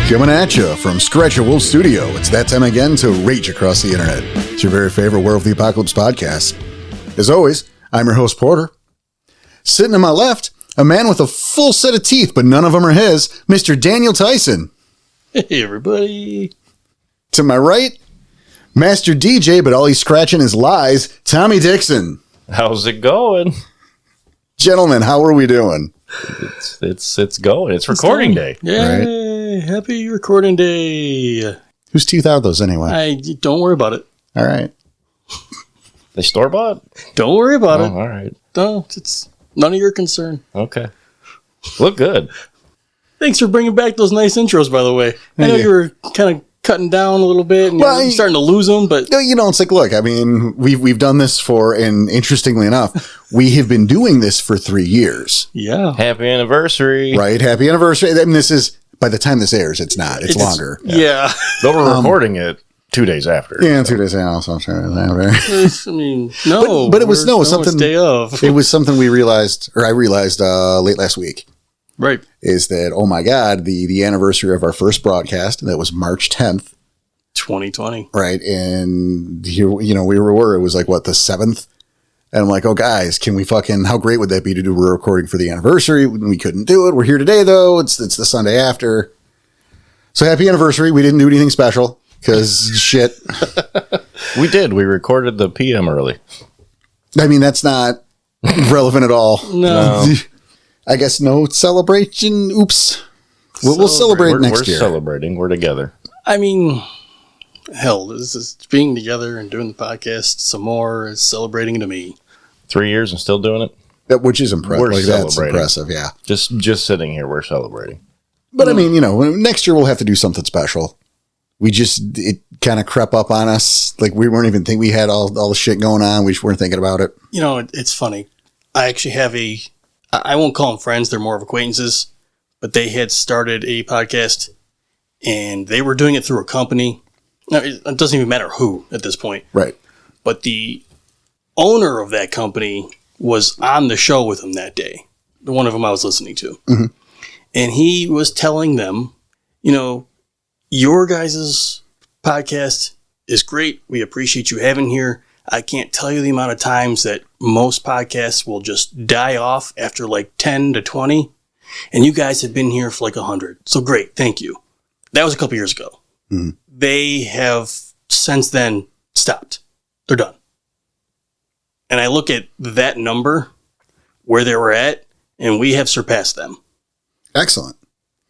Coming at you from Scratch Wolf Studio, it's that time again to rage across the internet. It's your very favorite War of the Apocalypse podcast. As always, I'm your host, Porter. Sitting to my left, a man with a full set of teeth, but none of them are his, Mr. Daniel Tyson. Hey, everybody. To my right, Master DJ, but all he's scratching is lies, Tommy Dixon. How's it going? Gentlemen, how are we doing? It's going. It's recording day. Yay! Right? Happy recording day. Whose teeth are those anyway? Don't worry about it. All right. They store bought? Don't worry about it. All right. No, it's none of your concern. Okay. Look good. Thanks for bringing back those nice intros, by the way. I know you were kind of cutting down a little bit and you're starting to lose them, but you know, it's like, look, I mean, we've done this for, and interestingly enough, we have been doing this for 3 years. Yeah. Happy anniversary. Right. Happy anniversary. I mean, this is, by the time this airs, it's not. It's longer. Yeah. Though we're recording it 2 days after. Yeah, 2 days after. So I'm trying I mean, no. But it was something. Day of. It was something we realized, or I realized late last week. Right. Is that, oh my God, the anniversary of our first broadcast, that was March 10th. 2020. Right. And here, you know, we were, it was like, what, the 7th? And I'm like, oh, guys, can we how great would that be to do a recording for the anniversary? We couldn't do it. We're here today, though. It's the Sunday after. So happy anniversary. We didn't do anything special because shit. We did. We recorded the PM early. I mean, that's not relevant at all. No. I guess no celebration. Oops. We'll celebrate next year. We're celebrating. We're together. I mean, hell, this is being together and doing the podcast some more is celebrating to me. 3 years and still doing it? Which is impressive. We're celebrating. That's impressive, yeah. Just sitting here, we're celebrating. But I mean, you know, next year we'll have to do something special. It kind of crept up on us. Like we weren't even thinking, we had all the shit going on. We just weren't thinking about it. You know, it's funny. I actually have I won't call them friends. They're more of acquaintances, but they had started a podcast and they were doing it through a company. Now, it doesn't even matter who at this point. Right. But the owner of that company was on the show with them that day. The one of them I was listening to. Mm-hmm. And he was telling them, you know, your guys' podcast is great. We appreciate you having here. I can't tell you the amount of times that most podcasts will just die off after like 10 to 20. And you guys have been here for like 100. So great. Thank you. That was a couple years ago. Mm-hmm. They have since then stopped. They're done. And I look at that number, where they were at, and we have surpassed them. Excellent.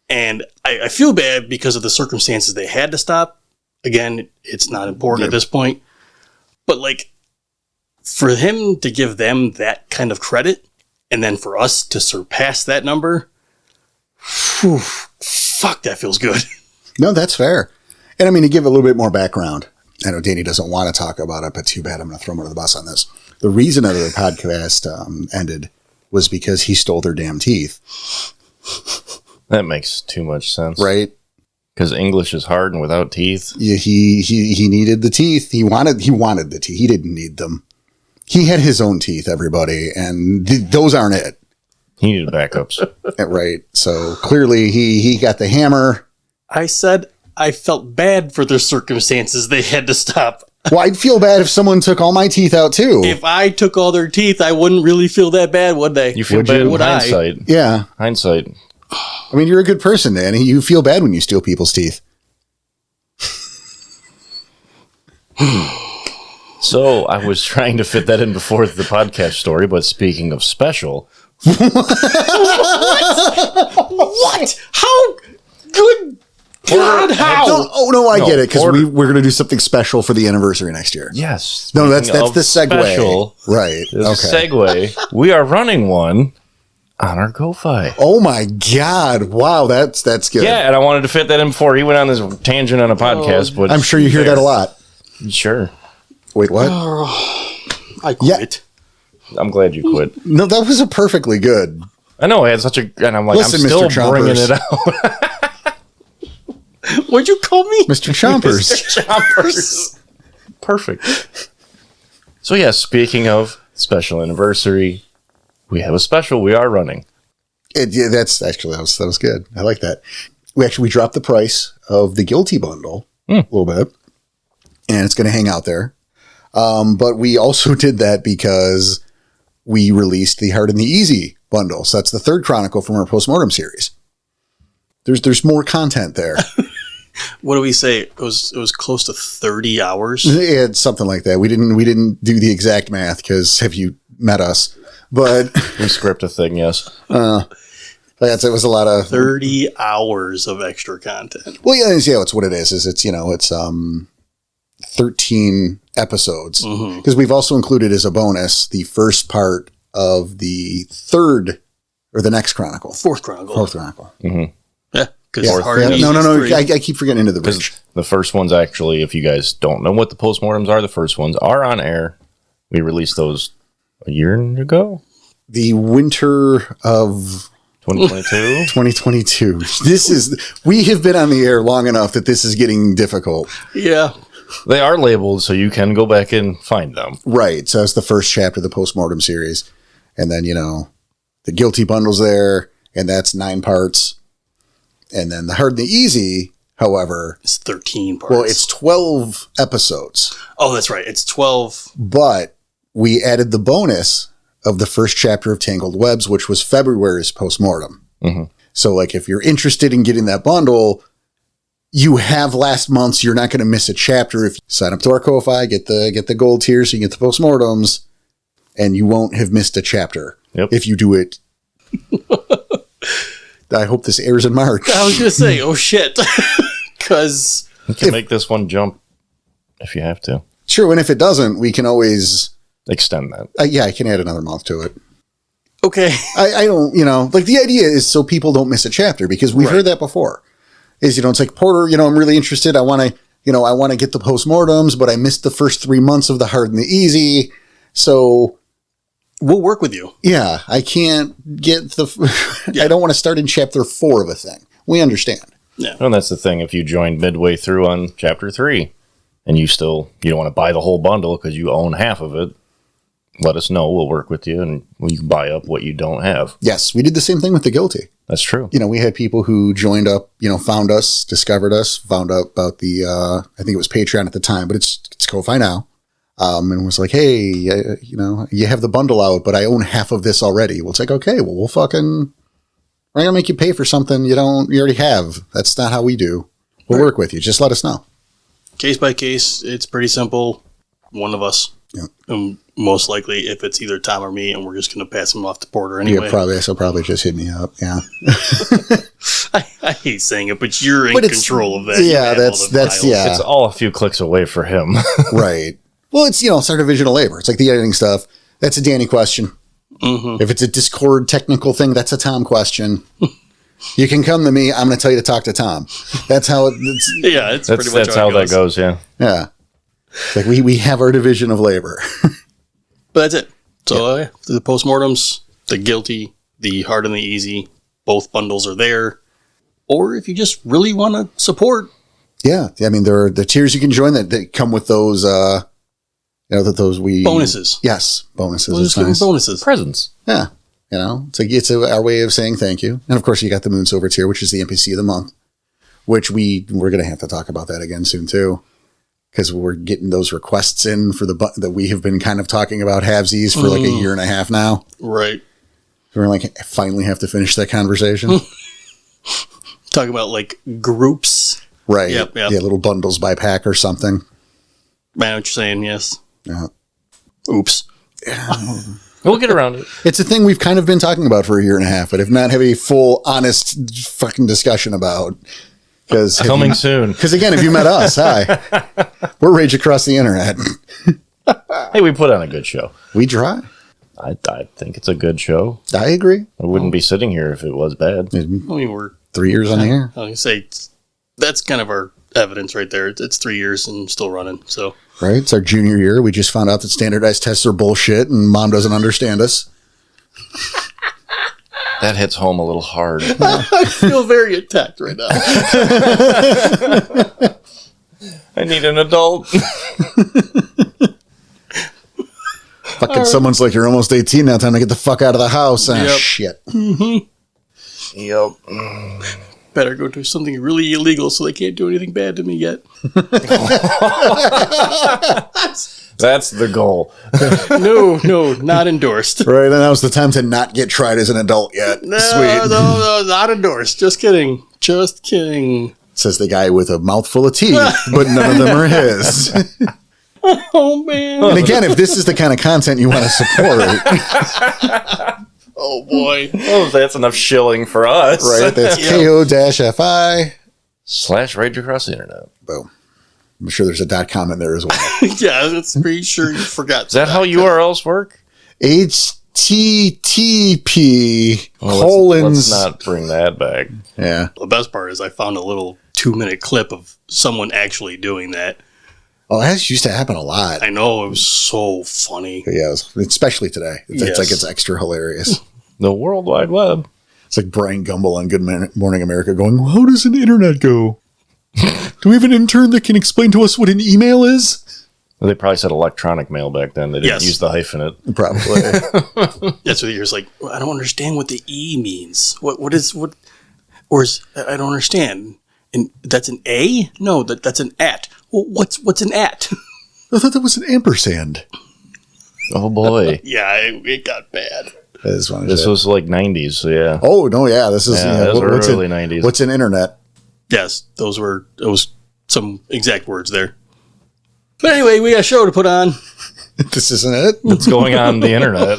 And I feel bad because of the circumstances they had to stop. Again, it's not important at this point. But like, for him to give them that kind of credit, and then for us to surpass that number, whew, fuck, that feels good. No, that's fair. And I mean, to give a little bit more background, I know Danny doesn't want to talk about it, but too bad, I'm going to throw him under the bus on this. The reason that the podcast ended was because he stole their damn teeth. That makes too much sense. Right? Because English is hard and without teeth. Yeah, he needed the teeth. He wanted the teeth. He didn't need them. He had his own teeth, everybody, and those aren't it. He needed backups. Right. So clearly he got the hammer. I said I felt bad for the circumstances they had to stop. Well, I'd feel bad if someone took all my teeth out too. If I took all their teeth, I wouldn't really feel that bad, would they? You feel bad in hindsight. Yeah. Hindsight. I mean, you're a good person, Danny. You feel bad when you steal people's teeth. So I was trying to fit that in before the podcast story, but speaking of special. What? How? Good God, how? I get it, because we're going to do something special for the anniversary next year. Yes. No, that's the segue. Special, right. Okay. Segue. We are running one on our Ko-Fi. Oh my God. Wow, that's good. Yeah, and I wanted to fit that in before he went on this tangent on a podcast. But I'm sure you hear that a lot. Sure. Wait, what? I quit. Yeah. I'm glad you quit. No, that was a perfectly good. I know, I had such a... And I'm like, Listen, I'm still Mr. bringing Chompers. it out. What'd you call me? Mr. Chompers. Mr. Chompers. Perfect. So yeah, speaking of special anniversary, we have a special we are running. Yeah, that's actually, that was good. I like that. we dropped the price of the Guilty bundle a little bit, and it's going to hang out there. But we also did that because we released the Hard and the Easy bundle. So that's the third chronicle from our postmortem series. There's more content there. What do we say? It was close to 30 hours. It's something like that. We didn't do the exact math because have you met us? But We script a thing, yes. it was a lot of 30 hours of extra content. Well, yeah, it's what it is. It's 13 episodes because we've also included as a bonus the first part of the third or the next chronicle, Fourth chronicle. Mm-hmm. Yeah, because no. I keep forgetting into the bridge. The first one's actually, if you guys don't know what the postmortems are, the first ones are on air. We released those a year ago. The winter of 2022. 2022. We have been on the air long enough that this is getting difficult. Yeah. They are labeled, so you can go back and find them. Right. So it's the first chapter of the postmortem series. And then, the Guilty bundle's there, and that's 9 parts. And then the Hard and the Easy, however, It's 13 parts. well, it's 12 episodes. Oh, that's right. It's 12. But we added the bonus of the first chapter of Tangled Webs, which was February's postmortem. Mm-hmm. So, if you're interested in getting that bundle, you have last month's. You're not going to miss a chapter if you sign up to our Ko-Fi, get the gold tier, so you get the postmortems, and you won't have missed a chapter if you do it. I hope this airs in March. I was going to say, oh shit. Because You can make this one jump if you have to. Sure, and if it doesn't, we can always extend that. I can add another month to it. Okay. I don't, the idea is so people don't miss a chapter because we've heard that before. Is, it's like, Porter, I'm really interested. I want to get the postmortems, but I missed the first 3 months of the Hard and the Easy. So We'll work with you. yeah, I can't get I don't want to start in chapter 4 of a thing. We understand. Yeah. And that's the thing. If you joined midway through on chapter 3 and you don't want to buy the whole bundle because you own half of it, let us know. We'll work with you and we can buy up what you don't have. Yes, we did the same thing with the Guilty. That's true. We had people who joined up, found us, discovered us, found out about the, I think it was Patreon at the time, but it's Ko-Fi now. And was like, hey, you have the bundle out, but I own half of this already. Well, it's like, okay, well, we're going to make you pay for something you already have. That's not how we do. We'll work with you. Just let us know. Case by case, it's pretty simple. One of us. Yeah. Most likely, if it's either Tom or me, and we're just going to pass him off to Porter anyway. Yeah, probably just hit me up. Yeah. I hate saying it, but you're in control of that. Yeah, that's yeah. It's all a few clicks away for him. Right. Well, it's, it's our division of labor. It's like the editing stuff. That's a Danny question. Mm-hmm. If it's a Discord technical thing, that's a Tom question. You can come to me. I'm going to tell you to talk to Tom. That's how it's. Yeah, it's pretty much that's how that goes. Yeah. Yeah. It's like we have our division of labor. But that's it. So the postmortems, the Guilty, the Hard and the Easy, both bundles are there. Or if you just really want to support. Yeah. I mean, there are the tiers you can join that come with those, bonuses. Yes. Bonuses. We'll just give them bonuses. Presents. Yeah. It's our way of saying thank you. And of course you got the Moon Silver tier, which is the NPC of the month, which we're going to have to talk about that again soon too. Because we're getting those requests in for that we have been kind of talking about halvesies for like a year and a half now. Right. We're like, I finally have to finish that conversation. Talk about like groups. Right. Yep. Yeah, little bundles by pack or something. I know what you're saying, yes. Yeah. Oops. We'll get around it. It's a thing we've kind of been talking about for a year and a half, but have not had a full, honest fucking discussion about. Coming soon. Because again, if you met us, hi. We're Rage Across the Internet. Hey, we put on a good show. We try. I think it's a good show. I agree. I wouldn't be sitting here if it was bad. I mean, we're 3 years on the air. I was going to say, that's kind of our evidence right there. It's 3 years and still running. So Right? It's our junior year. We just found out that standardized tests are bullshit and mom doesn't understand us. That hits home a little hard. I feel very attacked right now. I need an adult. Fucking someone's like, you're almost 18 now. Time to get the fuck out of the house. Ah, Yep. shit. Yep. better go do something really illegal so they can't do anything bad to me yet. That's the goal. No, not endorsed. Right, and now's the time to not get tried as an adult yet. No, Sweet. no, not endorsed. Just kidding. Says the guy with a mouthful of teeth, but none of them are his. Oh, man. And again, if this is the kind of content you want to support, Oh, boy. Oh, that's enough shilling for us. right, that's Yeah. ko-fi. / Rage Across the Internet. Boom. I'm sure there's a .com in there as well. Yeah, that's pretty sure you forgot. Is that how URLs work? HTTP Let's not bring that back. Yeah. The best part is I found a little 2-minute clip of someone actually doing that. Oh, that used to happen a lot. I know, it was so funny. Yeah, especially today. It's Yes. like it's extra hilarious. The World Wide Web. It's like Brian Gumble on Good Morning America going, well, how does an internet go? Do we have an intern that can explain to us what an email is? Well, they probably said electronic mail back then. They didn't Yes. use the hyphenate. Probably. That's what you're like, I don't understand what the E means. I don't understand. And that's an A? No, that's an at. Well, what's an at? I thought that was an ampersand. Oh, boy. Yeah, it got bad. That is funny. This was like 90s, so yeah. Oh, no, yeah. This is those were what's early 90s. What's an internet? Yes, those some exact words there. But anyway, we got a show to put on. This isn't it. What's going on the internet?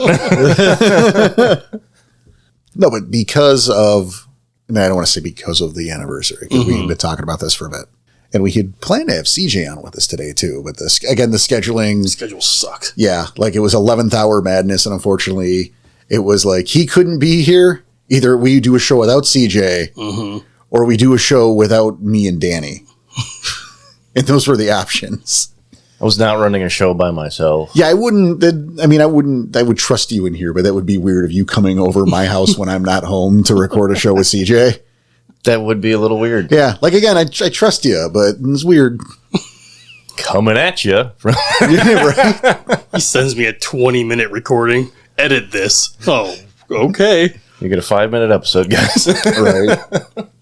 No, but because of, and I don't want to say because of the anniversary, because we've been talking about this for a bit. And we had planned to have CJ on with us today, too. But the scheduling. Schedule sucked. Yeah, like it was 11th hour madness. And unfortunately, it was like he couldn't be here. Either we do a show without CJ or we do a show without me and Danny. And those were the options. I was not running a show by myself. Yeah, I would trust you in here, but that would be weird of you coming over my house when I'm not home to record a show with CJ. That would be a little weird. Yeah, like again, I trust you, but it's weird. Coming at you. Yeah, right? He sends me a 20-minute recording. Edit this. Oh, okay. You get a 5-minute episode, guys. Right.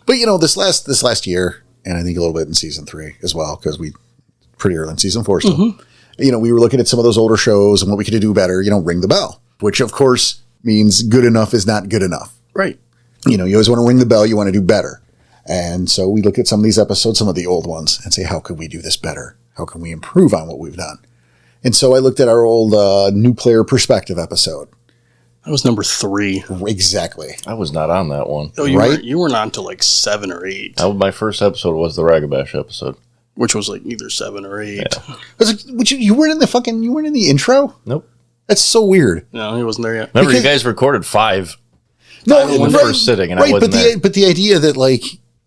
But this last year, and I think a little bit in season 3 as well, because we pretty early in season 4 still. We were looking at some of those older shows and what we could do better. Ring the bell, which of course means good enough is not good enough. Right. You always want to ring the bell. You want to do better. And so we look at some of these episodes, some of the old ones, and say, how could we do this better? How can we improve on what we've done? And so I looked at our old New Player Perspective episode. That was number 3. Exactly. I was not on that one. Oh, you Right? weren't, you weren't on till like 7 or 8, My first episode was the Ragabash episode. which was like either 7 or 8. Yeah. You weren't in you weren't in the intro? Nope. That's so weird. No, he wasn't there yet. Remember, Because- you guys recorded 5 No, in one first sitting, and I wasn't there. But the idea that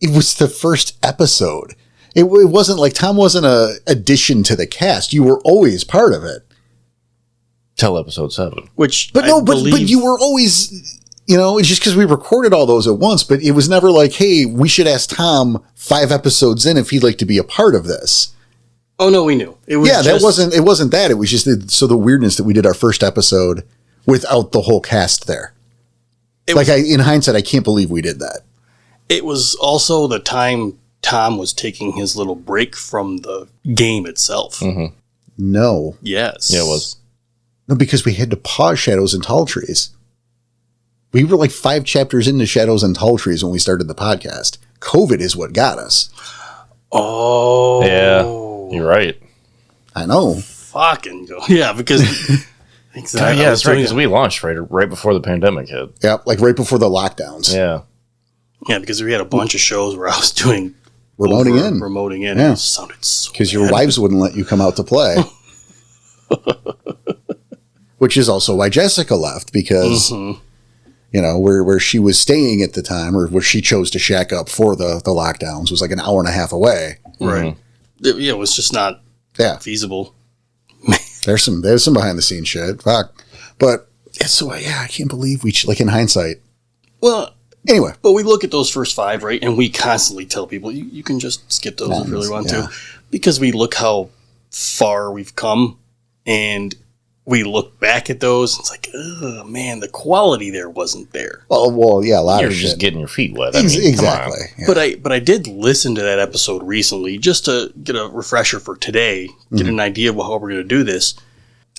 it was the first episode. It wasn't like Tom wasn't a addition to the cast. You were always part of it. Till episode 7. Which, But you were always, it's just because we recorded all those at once. But it was never like, hey, we should ask Tom 5 episodes in if he'd like to be a part of this. Oh no, we knew. It was It wasn't that. It was just the weirdness that we did our first episode without the whole cast there. In hindsight, I can't believe we did that. It was also the time Tom was taking his little break from the game itself. No. Yes. Yeah, it was. No, because we had to pause Shadows and Tall Trees. We were like 5 chapters into Shadows and Tall Trees when we started the podcast. COVID is what got us. Oh. Yeah, you're right. I know. Fucking go. Yeah, because... exactly. Yeah, that's right, because we launched right before the pandemic hit. Yeah, like right before the lockdowns. Yeah. Yeah, because we had a bunch of shows where I was doing... Remoting in. Yeah. Yeah. It sounded so Because your bad. wives wouldn't let you come out to play. Which is also why Jessica left, because, where she was staying at the time, or where she chose to shack up for the lockdowns, was like an hour and a half away. Right. It was just not feasible. There's some behind the scenes shit. Fuck. But, I can't believe in hindsight. Well... Anyway. But we look at those first 5, right? And we constantly tell people, you can just skip those if you really want to. Because we look how far we've come. And we look back at those, it's like, oh man, the quality there wasn't there. Well, yeah, a lot You're of just shit. getting your feet wet. I mean, Exactly. come on. Yeah. But I did listen to that episode recently just to get a refresher for today, get an idea of how we're going to do this.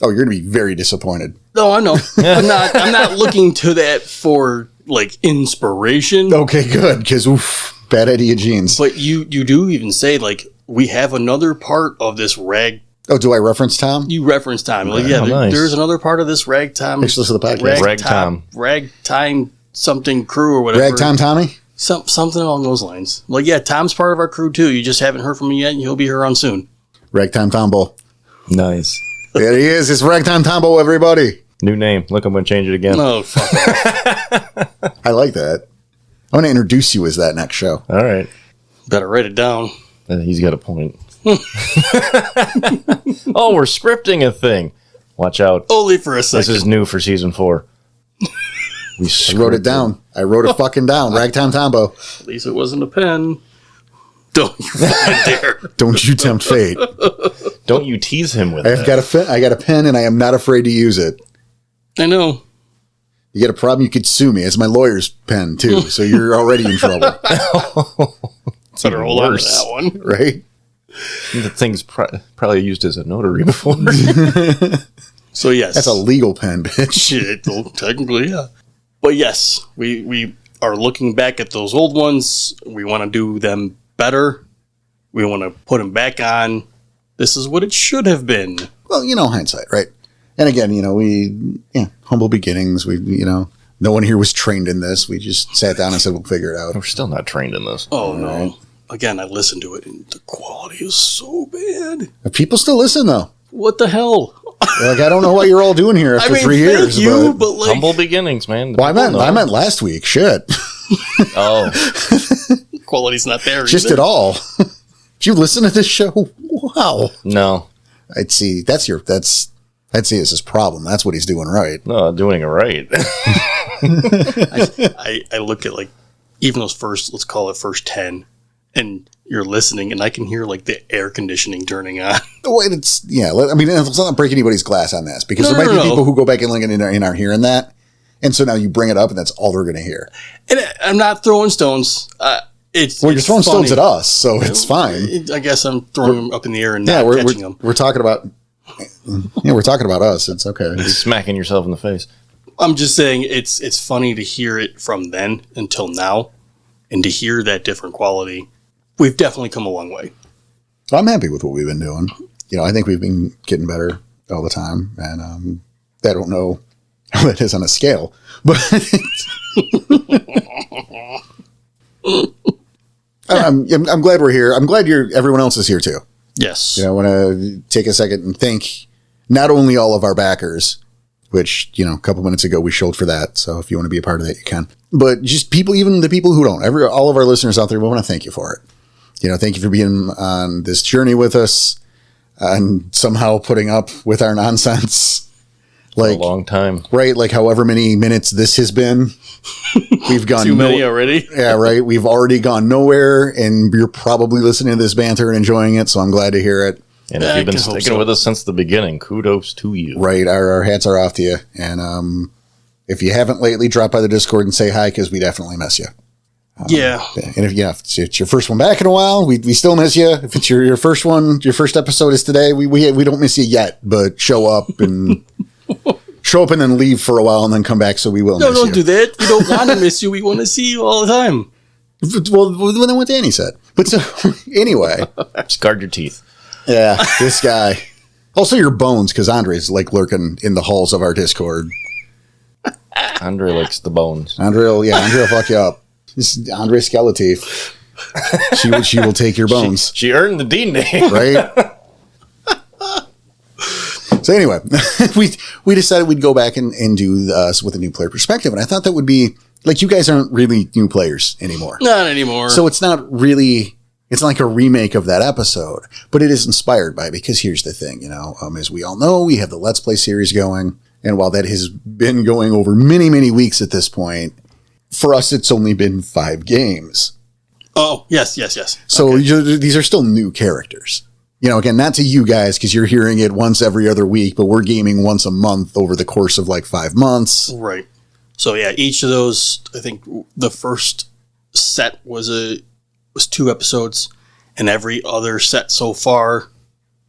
Oh, you're going to be very disappointed. No, I know. I'm not looking to that for like inspiration. Okay, good, because bad idea genes. But you do even say like we have another part of this rag. Oh, do I reference Tom? You reference time. Like, Oh, nice. there's another part of this ragtime. Thanks for listening to the podcast. Ragtime something crew or whatever. Ragtime Tommy? Something along those lines. Like, yeah, Tom's part of our crew too. You just haven't heard from him yet, and he'll be here on soon. Ragtime Tombo. Nice. There he is. It's Ragtime Tombo, everybody. New name. Look, I'm going to change it again. Oh, fuck off. I like that. I want to introduce you as that next show. All right. Better write it down. He's got a point. Oh, we're scripting a thing. Watch out. Only for a second. This is new for season 4. We I wrote it down. I wrote it fucking down. Ragtime Tombo. At least it wasn't a pen. Don't you fucking dare. Don't you tempt fate. Don't you tease him with I got a pen, and I am not afraid to use it. I know. You get a problem, you could sue me. It's my lawyer's pen, too, so you're already in trouble, Better hold on to worse. that one. right? The thing's probably used as a notary before. So, yes. That's a legal pen, bitch. Shit, well, technically, yeah. But yes, we are looking back at those old ones. We want to do them better. We want to put them back on. This is what it should have been. Well, hindsight, right? And again, humble beginnings. No one here was trained in this. We just sat down and said, we'll figure it out. We're still not trained in this. Oh, no. Again, I listened to it, and the quality is so bad. People still listen, though. What the hell? Like, I don't know what you're all doing here after 3 years. thank you, but but like... Humble beginnings, man. well, I meant last week. Shit. Oh, quality's not there Just either. at all. Did you listen to this show? Wow. no. I'd see it's his problem. That's what he's doing right. No, doing it right. I look at like even those first, let's call it first 10, and you're listening, and I can hear like the air conditioning turning on. Well, let's not break anybody's glass on this, because No, there might no, be no. people who go back and link and are hearing that. And so now you bring it up, and that's all they're going to hear. And I'm not throwing stones. You're You're throwing stones at us, so it's fine. I guess I'm throwing them up in the air and Yeah, not we're catching them. talking about. Yeah, we're talking about us. It's okay. Smacking yourself in the face. I'm just saying it's funny to hear it from then until now, and to hear that different quality. We've definitely come a long way. I'm happy with what we've been doing. I think we've been getting better all the time, and I don't know how that is on a scale, but I'm glad we're here. I'm glad everyone else is here too. Yes. I want to take a second and thank not only all of our backers, which, a couple minutes ago we showed for that. So if you want to be a part of that, you can. But just people, even the people who don't, all of our listeners out there, we want to thank you for it. Thank you for being on this journey with us and somehow putting up with our nonsense. A long time. Right? Like however many minutes this has been, we've gone Too many already. Yeah, right. We've already gone nowhere, and you're probably listening to this banter and enjoying it. So I'm glad to hear it. And if you've been sticking with us since the beginning, kudos to you. Right. Our hats are off to you. And if you haven't lately, drop by the Discord and say hi, because we definitely miss you. Yeah. And if it's your first one back in a while, we still miss you. If it's your first one, your first episode is today, we don't miss you yet, but show up and then leave for a while and then come back, so we will miss you. No, don't do that. We don't want to miss you. We want to see you all the time. Well, then what Danny said. But so, anyway. Just guard your teeth. Yeah, this guy. Also your bones, because Andre's like lurking in the halls of our Discord. Andre likes the bones. Andre will fuck you up. This is Andre Skeleteeth. She will take your bones. She earned the Dean name. Right? So anyway, we decided we'd go back and do this with a new player perspective. And I thought that would be, like, you guys aren't really new players anymore. Not anymore. So it's not like a remake of that episode, but it is inspired by it, because here's the thing, as we all know, we have the Let's Play series going. And while that has been going over many, many weeks at this point, for us, it's only been 5 games. Oh, yes. So these are still new characters. You know, again, not to you guys because you're hearing it once every other week, but we're gaming once a month over the course of like 5 months. Right. So yeah, each of those, I think the first set was 2 episodes, and every other set so far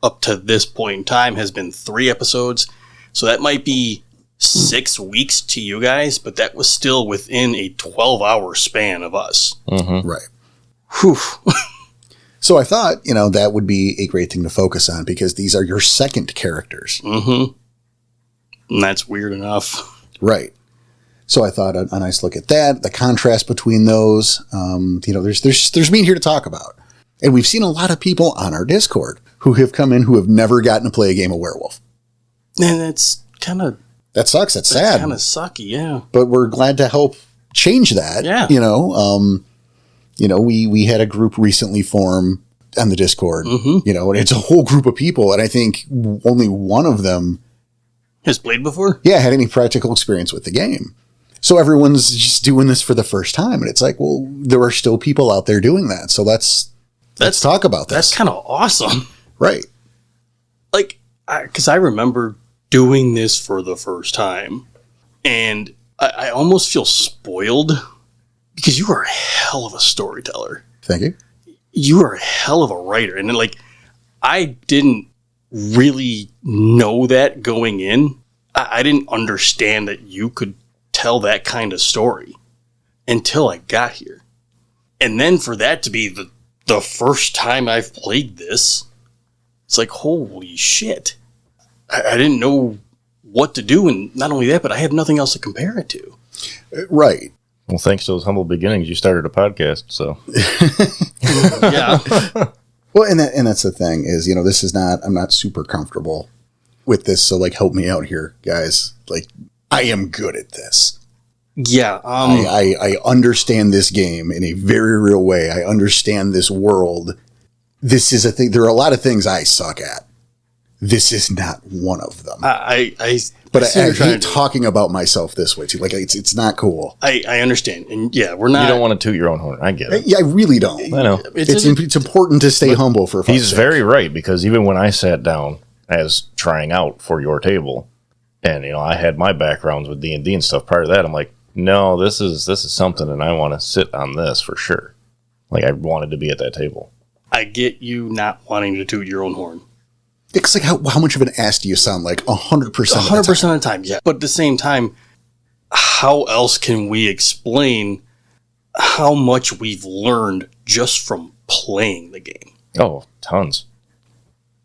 up to this point in time has been 3 episodes. So that might be 6 weeks to you guys, but that was still within a 12-hour span of us. Mm-hmm. Right. Whew. So I thought, you know, that would be a great thing to focus on because these are your second characters. Mm-hmm. And that's weird enough. Right. So I thought a nice look at that, the contrast between those. You know, there's meat here to talk about. And we've seen a lot of people on our Discord who have come in who have never gotten to play a game of Werewolf. And that's kind of... That sucks. That's sad. kind of sucky, yeah. But we're glad to help change that. Yeah. You know, we had a group recently form on the Discord, you know, and it's a whole group of people. And I think only one of them Has played before? had any practical experience with the game. So everyone's just doing this for the first time. And it's like, well, there are still people out there doing that. So let's talk about this. That's kind of awesome. Right. Like, because I remember doing this for the first time, and I almost feel spoiled because you are a hell of a storyteller. Thank you. You are a hell of a writer. And then, like, I didn't really know that going in. I didn't understand that you could tell that kind of story until I got here. And then for that to be the first time I've played this, it's like, holy shit. I didn't know what to do. And not only that, but I have nothing else to compare it to. Right. Well, thanks to those humble beginnings, you started a podcast, so. Yeah. Well, and that's the thing is, you know, I'm not super comfortable with this. So like, help me out here, guys. Like, I am good at this. Yeah. I understand this game in a very real way. I understand this world. This is a thing. There are a lot of things I suck at. This is not one of them. I hate talking about myself this way too. Like it's not cool. I understand. And yeah, we're not. You don't want to toot your own horn. I get it. Yeah, I really don't. I know. It's important to stay humble for fuck's He's sake. very right, because even when I sat down as trying out for your table, and, you know, I had my backgrounds with D&D and stuff prior to that, I'm like, no, this is something, and I want to sit on this for sure. Like, I wanted to be at that table. I get you not wanting to toot your own horn. It's like how much of an ass do you sound like 100% 100% of the time, yeah. But at the same time, how else can we explain how much we've learned just from playing the game? Oh, tons.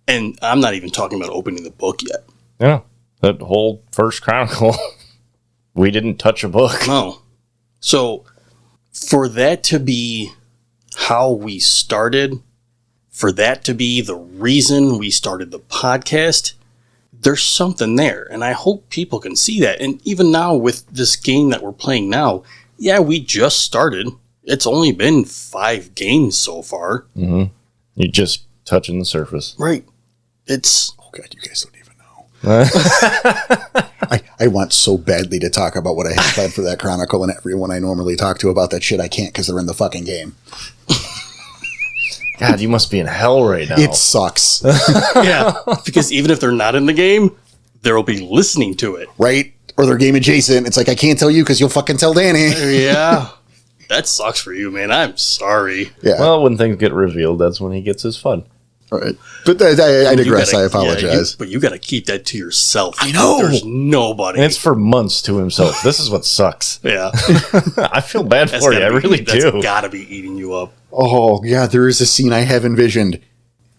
And I'm not even talking about opening the book yet. Yeah. That whole first Chronicle, we didn't touch a book. No. So, for that to be how we started, for that to be the reason we started the podcast, there's something there. And I hope people can see that. And even now with this game that we're playing now, yeah, we just started. It's only been 5 games so far. Mm-hmm. You're just touching the surface. Right. It's... Oh, God, you guys don't even know. I want so badly to talk about what I have planned for that Chronicle, and everyone I normally talk to about that shit, I can't because they're in the fucking game. God, you must be in hell right now. It sucks. yeah, because even if they're not in the game, they'll be listening to it. Right? Or they're game adjacent. It's like, I can't tell you because you'll fucking tell Danny. Yeah. That sucks for you, man. I'm sorry. Yeah. Well, when things get revealed, that's when he gets his fun. Right. But I digress. I apologize. Yeah, but you got to keep that to yourself. I know. There's nobody. And it's for months to himself. This is what sucks. Yeah. I feel bad for you. I really do. That's got to be eating you up. Oh, yeah, there is a scene I have envisioned.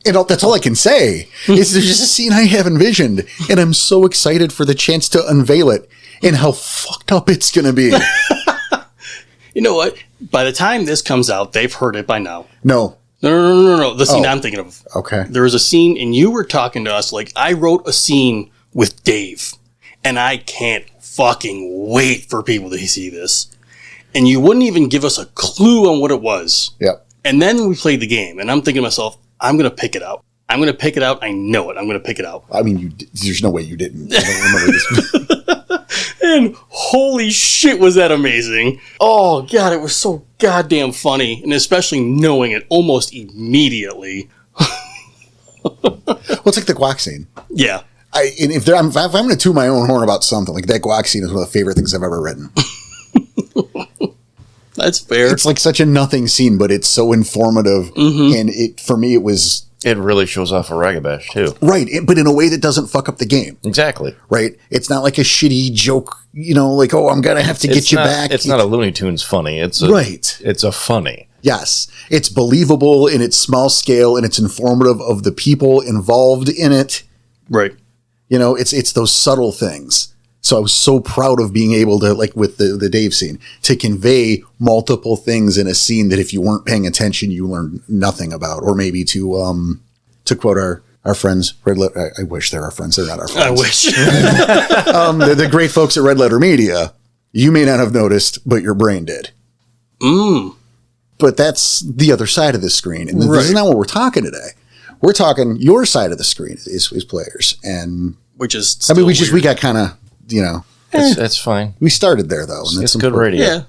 And that's all I can say. Is there's just a scene I have envisioned. And I'm so excited for the chance to unveil it and how fucked up it's going to be. You know what? By the time this comes out, they've heard it by now. No. No. The scene I'm thinking of. Okay. There was a scene, and you were talking to us like, I wrote a scene with Dave, and I can't fucking wait for people to see this. And you wouldn't even give us a clue on what it was. Yep. And then we played the game, and I'm thinking to myself, I'm going to pick it out. I'm going to pick it out. I know it. I'm going to pick it out. I mean, there's no way you didn't. I don't remember this. And holy shit, was that amazing. Oh, God, it was so goddamn funny. And especially knowing it almost immediately. Well, it's like the guac scene. Yeah. And if I'm going to toot my own horn about something, like that guac scene is one of the favorite things I've ever written. That's fair. It's like such a nothing scene, but it's so informative. And for me, it was... It really shows off a Ragabash, too. Right, but in a way that doesn't fuck up the game. Exactly. Right? It's not like a shitty joke, like, oh, I'm going to have to get you back. It's not a Looney Tunes funny. It's a funny. Yes. It's believable in its small scale, and it's informative of the people involved in it. Right. It's those subtle things. So I was so proud of being able to, like with the Dave scene, to convey multiple things in a scene that if you weren't paying attention, you learned nothing about. Or maybe to quote our friends, Red Letter, I wish they're our friends. They're not our friends. I wish. The great folks at Red Letter Media, you may not have noticed, but your brain did. But that's the other side of the screen. And this is not what we're talking today. We're talking your side of the screen is players. And which is, we got kind of, It's fine. We started there, though. And it's good radio. Yeah.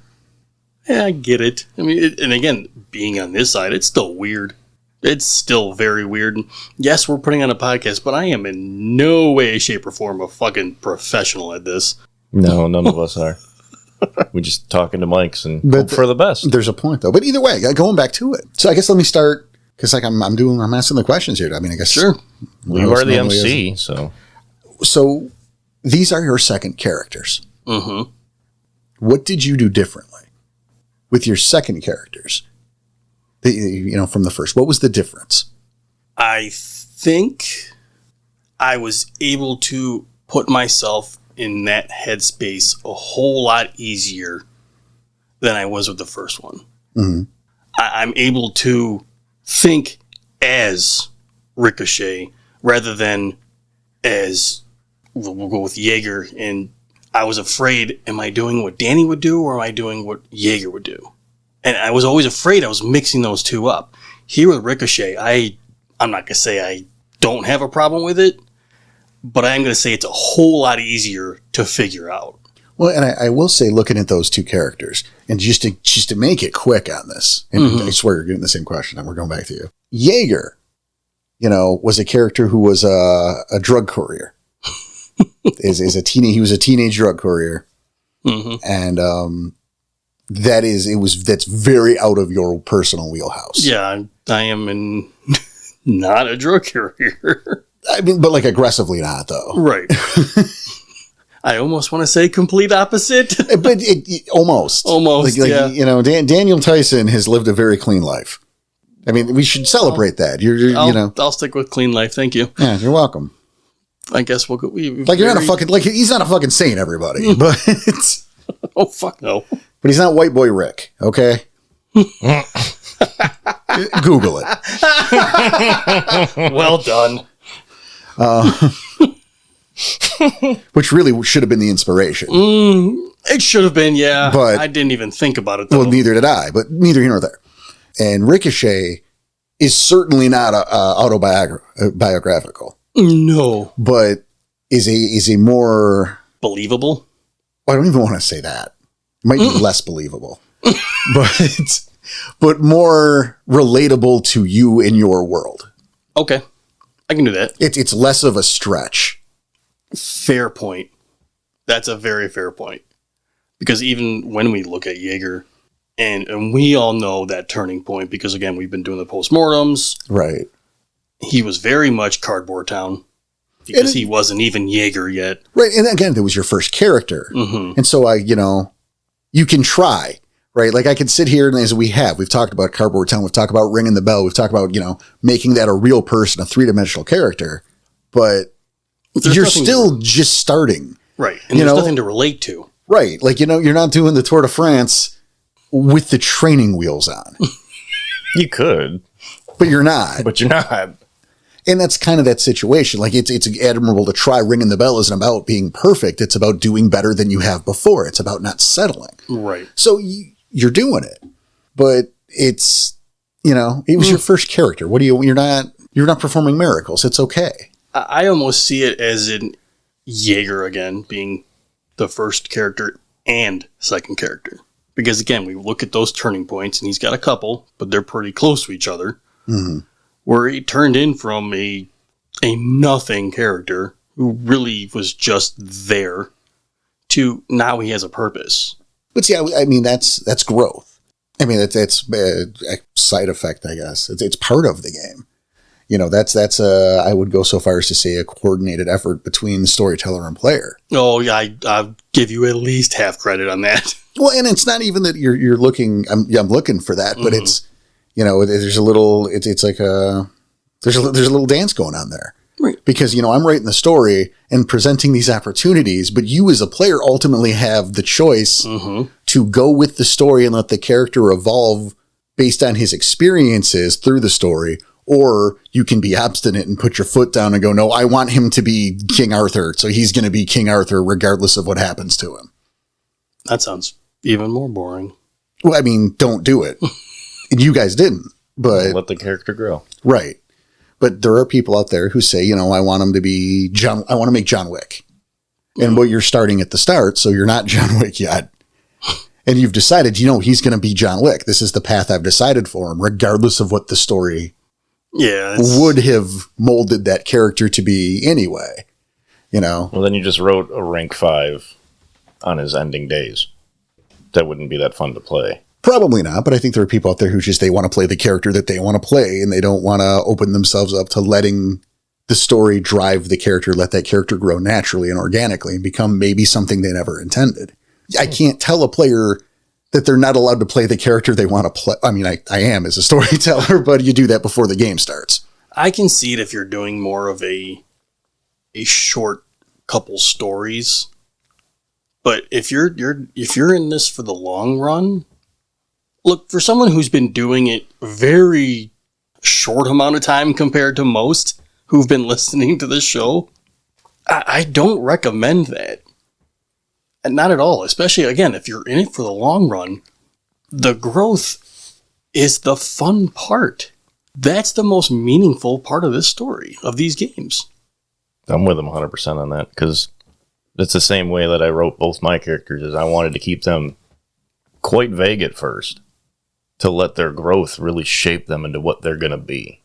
Yeah, I get it. I mean, and again, being on this side, it's still weird. It's still very weird. Yes, we're putting on a podcast, but I am in no way, shape, or form a fucking professional at this. No, none of us are. We just talking to mics and hope for the best. There's a point, though. But either way, going back to it. So I guess let me start, because like I'm asking the questions here. I mean, I guess. Sure. You are the MC, so. So these are your second characters. Mm-hmm. What did you do differently with your second characters? From the first, what was the difference? I think I was able to put myself in that headspace a whole lot easier than I was with the first one. Mm-hmm. I'm able to think as Ricochet rather than as, we'll go with Jaeger. And I was afraid, am I doing what Danny would do or am I doing what Jaeger would do? And I was always afraid I was mixing those two up. Here with Ricochet, I'm not going to say I don't have a problem with it, but I am going to say it's a whole lot easier to figure out. Well, and I will say, looking at those two characters, and just to make it quick on this, and I swear you're getting the same question, and we're going back to you. Jaeger, was a character who was a drug courier. He was a teenage drug courier, and that's very out of your personal wheelhouse. Yeah, I am not a drug courier. I mean, but like aggressively not, though. Right. I almost want to say complete opposite. But almost. Almost, yeah. Daniel Tyson has lived a very clean life. I mean, we should celebrate that. I'll stick with clean life. Thank you. Yeah, you're welcome. I guess we'll go. You're not a fucking, he's not a fucking saint, everybody. But oh, fuck no. But he's not white boy Rick, okay? Google it. Well done. Which really should have been the inspiration. It should have been, yeah. But I didn't even think about it, though. Well, neither did I, but neither here nor there. And Ricochet is certainly not autobiographical. No. But is a more... Believable? Well, I don't even want to say that. It might be less believable. but more relatable to you in your world. Okay. I can do that. It's less of a stretch. Fair point. That's a very fair point. Because even when we look at Jaeger, and we all know that turning point, because again, we've been doing the postmortems. Right. He was very much Cardboard Town. Because he wasn't even Jaeger yet. Right. And again, that was your first character. Mm-hmm. And so you can try. Right. Like I could sit here and as we've talked about Cardboard Town, we've talked about ringing the bell, we've talked about, making that a real person, a 3-dimensional character, but you're still just starting. Right. And there's nothing to relate to. Right. Like, you're not doing the Tour de France with the training wheels on. You could. But you're not. And that's kind of that situation. Like it's admirable to try. Ringing the bell isn't about being perfect. It's about doing better than you have before. It's about not settling. Right. So you're doing it, but it's, it was your first character. You're not performing miracles. It's okay. I almost see it as in Jaeger again being the first character and second character. Because again, we look at those turning points and he's got a couple, but they're pretty close to each other. Mm-hmm. where he turned in from a nothing character who really was just there to now he has a purpose. But see, I mean, that's growth. I mean, that's a side effect, I guess. It's part of the game. You know, that's I would go so far as to say a coordinated effort between the storyteller and player. Oh, yeah, I'll give you at least half credit on that. Well, and it's not even that you're looking. I'm looking for that, but it's, you know, there's a little. It's like there's a little dance going on there. Right. Because, you know, I'm writing the story and presenting these opportunities, but you as a player ultimately have the choice to go with the story and let the character evolve based on his experiences through the story, or you can be obstinate and put your foot down and go, no, I want him to be King Arthur, so he's going to be King Arthur regardless of what happens to him. That sounds even more boring. Well, I mean, don't do it. And you guys didn't, but... Let the character grow. Right. But there are people out there who say, you know, I want him to be John. I want to make John Wick. And but you're starting at the start, so you're not John Wick yet. And you've decided, you know, he's going to be John Wick. This is the path I've decided for him, regardless of what the story would have molded that character to be anyway. You know? Well, then you just wrote a rank 5 on his ending days. That wouldn't be that fun to play. Probably not, but I think there are people out there who just, they want to play the character that they want to play, and they don't want to open themselves up to letting the story drive the character, let that character grow naturally and organically and become maybe something they never intended. I can't tell a player that they're not allowed to play the character they want to play. I mean, I am as a storyteller, but you do that before the game starts. I can see it if you're doing more of a short couple stories. But if you're in this for the long run, look, for someone who's been doing it very short amount of time compared to most who've been listening to this show, I don't recommend that. And not at all, especially, again, if you're in it for the long run. The growth is the fun part. That's the most meaningful part of this story, of these games. I'm with him 100% on that, because it's the same way that I wrote both my characters, is I wanted to keep them quite vague at first, to let their growth really shape them into what they're going to be.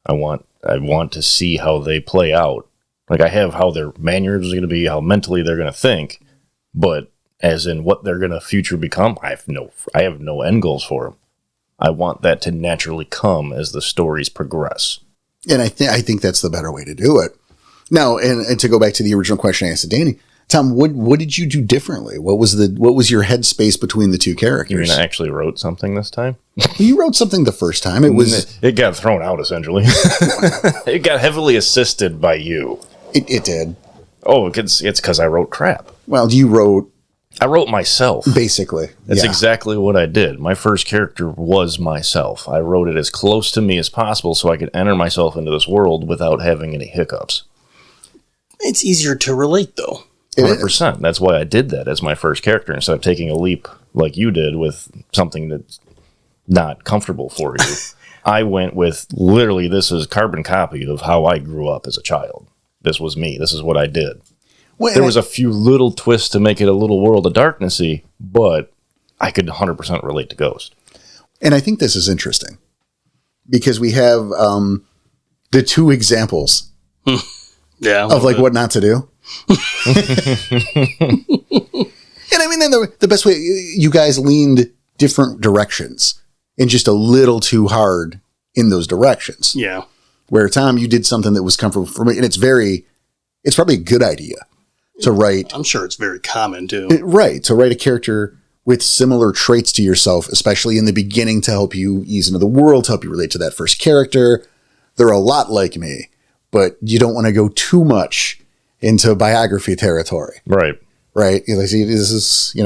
I want to see how they play out. Like, I have how their mannerisms are going to be, how mentally they're going to think, but as in what they're going to future become, I have no end goals for them. I want that to naturally come as the stories progress. And I think that's the better way to do it. Now, and to go back to the original question I asked Danny, Tom, what did you do differently? What was your headspace between the two characters? You mean I actually wrote something this time? You wrote something the first time. It got thrown out, essentially. It got heavily assisted by you. It did. Oh, it's because I wrote crap. Well, I wrote myself. Basically. That's exactly what I did. My first character was myself. I wrote it as close to me as possible so I could enter myself into this world without having any hiccups. It's easier to relate, though. 100%. That's why I did that as my first character, instead of taking a leap like you did with something that's not comfortable for you. I went with, literally, this is carbon copy of how I grew up as a child. This was me. This is what I did. Well, there was a few little twists to make it a little World of Darkness-y, but I could 100% relate to Ghost. And I think this is interesting because we have the two examples of like what not to do. And I mean, then the best way, you guys leaned different directions and just a little too hard in those directions. Yeah. Where, Tom, you did something that was comfortable for me, and it's probably a good idea to write. I'm sure it's very common, too. Right. To write a character with similar traits to yourself, especially in the beginning, to help you ease into the world, to help you relate to that first character. They're a lot like me, but you don't want to go too much into biography territory. Right. Right. This is,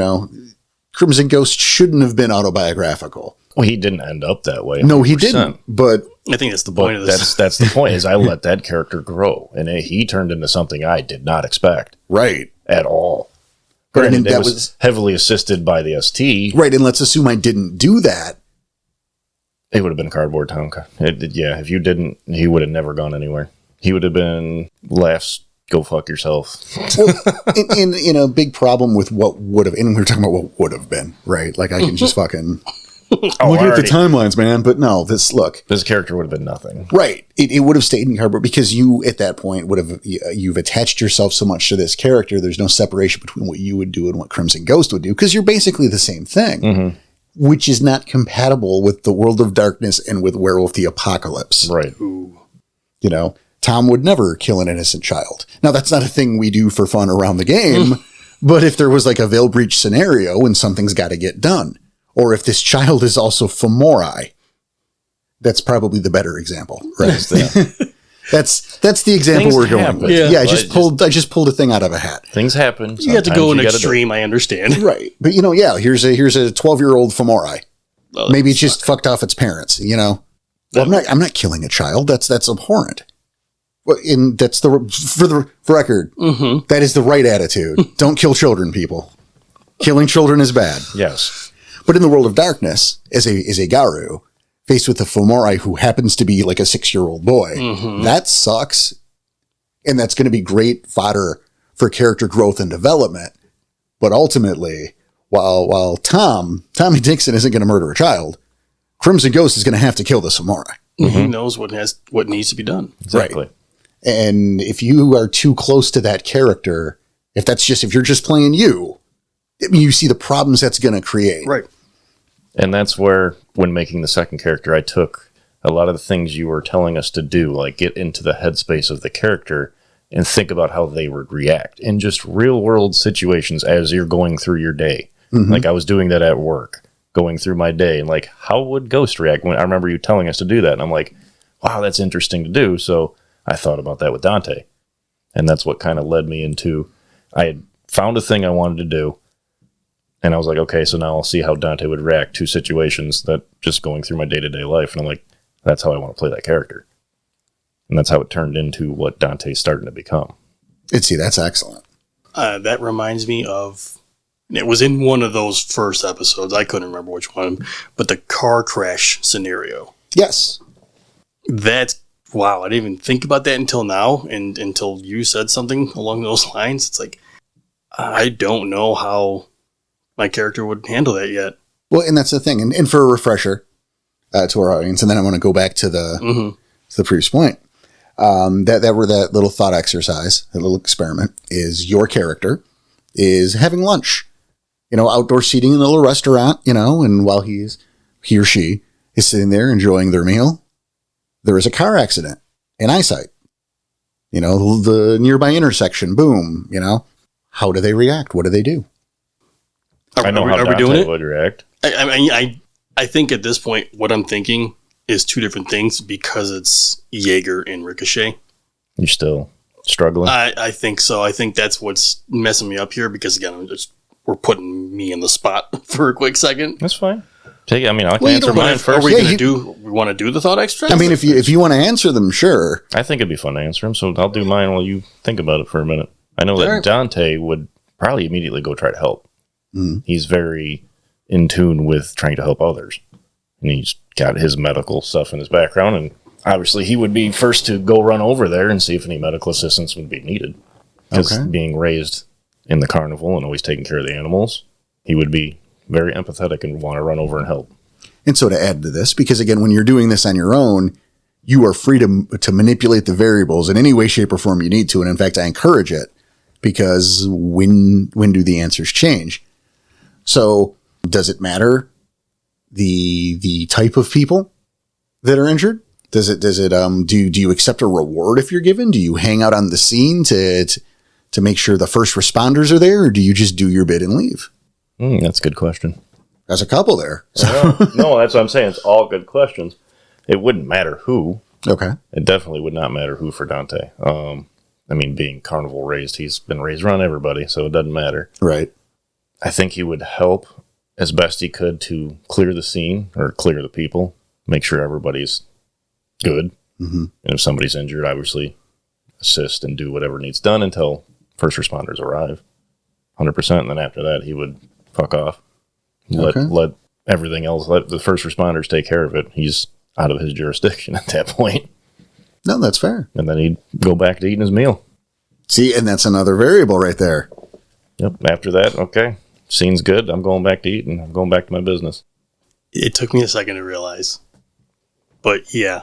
Crimson Ghost shouldn't have been autobiographical. Well, he didn't end up that way. 100%. No, he didn't. But I think that's the point of this. That's the point, is I let that character grow, and he turned into something I did not expect. Right. At all. Right, and that was heavily assisted by the ST. Right, and let's assume I didn't do that. It would have been Cardboard Town. If you didn't, he would have never gone anywhere. He would have been laughs, go fuck yourself. Well, in a big problem with what would have, and we were talking about what would have been, right? Like I can just fucking Look at the timelines, man. But no, this character would have been nothing. Right. It would have stayed in cardboard because you, at that point, you've attached yourself so much to this character. There's no separation between what you would do and what Crimson Ghost would do because you're basically the same thing, which is not compatible with the World of Darkness and with Werewolf the Apocalypse. Right. Ooh. You know, Tom would never kill an innocent child. Now, that's not a thing we do for fun around the game, but if there was like a veil breach scenario and something's got to get done, or if this child is also Fomori, that's probably the better example, right? That's the example Things we're going happen. with. Yeah. I just pulled a thing out of a hat. Things happen. You have to go in Sometimes you gotta extreme, I understand. Right. But here's a 12-year-old Fomori. Well, Maybe it's just fucked off its parents, Well, I'm not killing a child. That's abhorrent. Well, and that's for the record. That is the right attitude. Don't kill children, people. Killing children is bad. Yes. But in the World of Darkness, as a Garu, faced with a Fomori who happens to be like a 6-year-old boy, that sucks. And that's going to be great fodder for character growth and development. But ultimately, while Tommy Dixon isn't going to murder a child, Crimson Ghost is going to have to kill the Fomori. He knows what needs to be done. Exactly. Right. And if you are too close to that character, if you're just playing you see the problems that's going to create. Right. And that's where, when making the second character, I took a lot of the things you were telling us to do, like get into the headspace of the character and think about how they would react in just real world situations as you're going through your day. Like I was doing that at work, going through my day, and like, how would Ghost react? When I remember you telling us to do that, and I'm like, wow, that's interesting to do. So I thought about that with Dante. And that's what kind of led me into, I had found a thing I wanted to do. And I was like, okay, so now I'll see how Dante would react to situations that just going through my day-to-day life. And I'm like, that's how I want to play that character. And that's how it turned into what Dante's starting to become. See, that's excellent. That reminds me of, it was in one of those first episodes. I couldn't remember which one, but the car crash scenario. Yes. That's, wow, I didn't even think about that until now. And until you said something along those lines. It's like, I don't know how my character would handle that yet. Well, and that's the thing. And for a refresher to our audience, and then I want to go back to the previous point. That little thought exercise, that little experiment, is your character is having lunch, outdoor seating in a little restaurant, and while he or she is sitting there enjoying their meal, there is a car accident in eyesight. The nearby intersection, boom, how do they react? What do they do? I know how Dante would react. I think at this point, what I'm thinking is two different things because it's Jaeger and Ricochet. You're still struggling? I think so. I think that's what's messing me up here because, again, we're putting me in the spot for a quick second. That's fine. I can answer mine first. Are we going to we want to do the thought exercise? I mean, if you want to answer them, sure. I think it'd be fun to answer them, so I'll do mine while you think about it for a minute. I know that Dante would probably immediately go try to help. He's very in tune with trying to help others. And he's got his medical stuff in his background. And obviously he would be first to go run over there and see if any medical assistance would be needed. Because being raised in the carnival and always taking care of the animals, he would be very empathetic and want to run over and help. And so to add to this, because again, when you're doing this on your own, you are free to manipulate the variables in any way, shape, or form you need to. And in fact, I encourage it because when do the answers change? So does it matter the type of people that are injured? Do you accept a reward if you're given? Do you hang out on the scene to make sure the first responders are there, or do you just do your bid and leave? That's a good question. There's a couple there. So. No, that's what I'm saying. It's all good questions. It wouldn't matter who. Okay. It definitely would not matter who for Dante. Being carnival raised, he's been raised around everybody, so it doesn't matter. Right. I think he would help as best he could to clear the scene or clear the people, make sure everybody's good. And if somebody's injured, obviously assist and do whatever needs done until first responders arrive. 100%. And then after that, he would fuck off. Let everything else, let the first responders take care of it. He's out of his jurisdiction at that point. No, that's fair. And then he'd go back to eating his meal. See, and that's another variable right there. Yep. After that, okay, scene's good. I'm going back to eating. I'm going back to my business. It took me a second to realize. But yeah,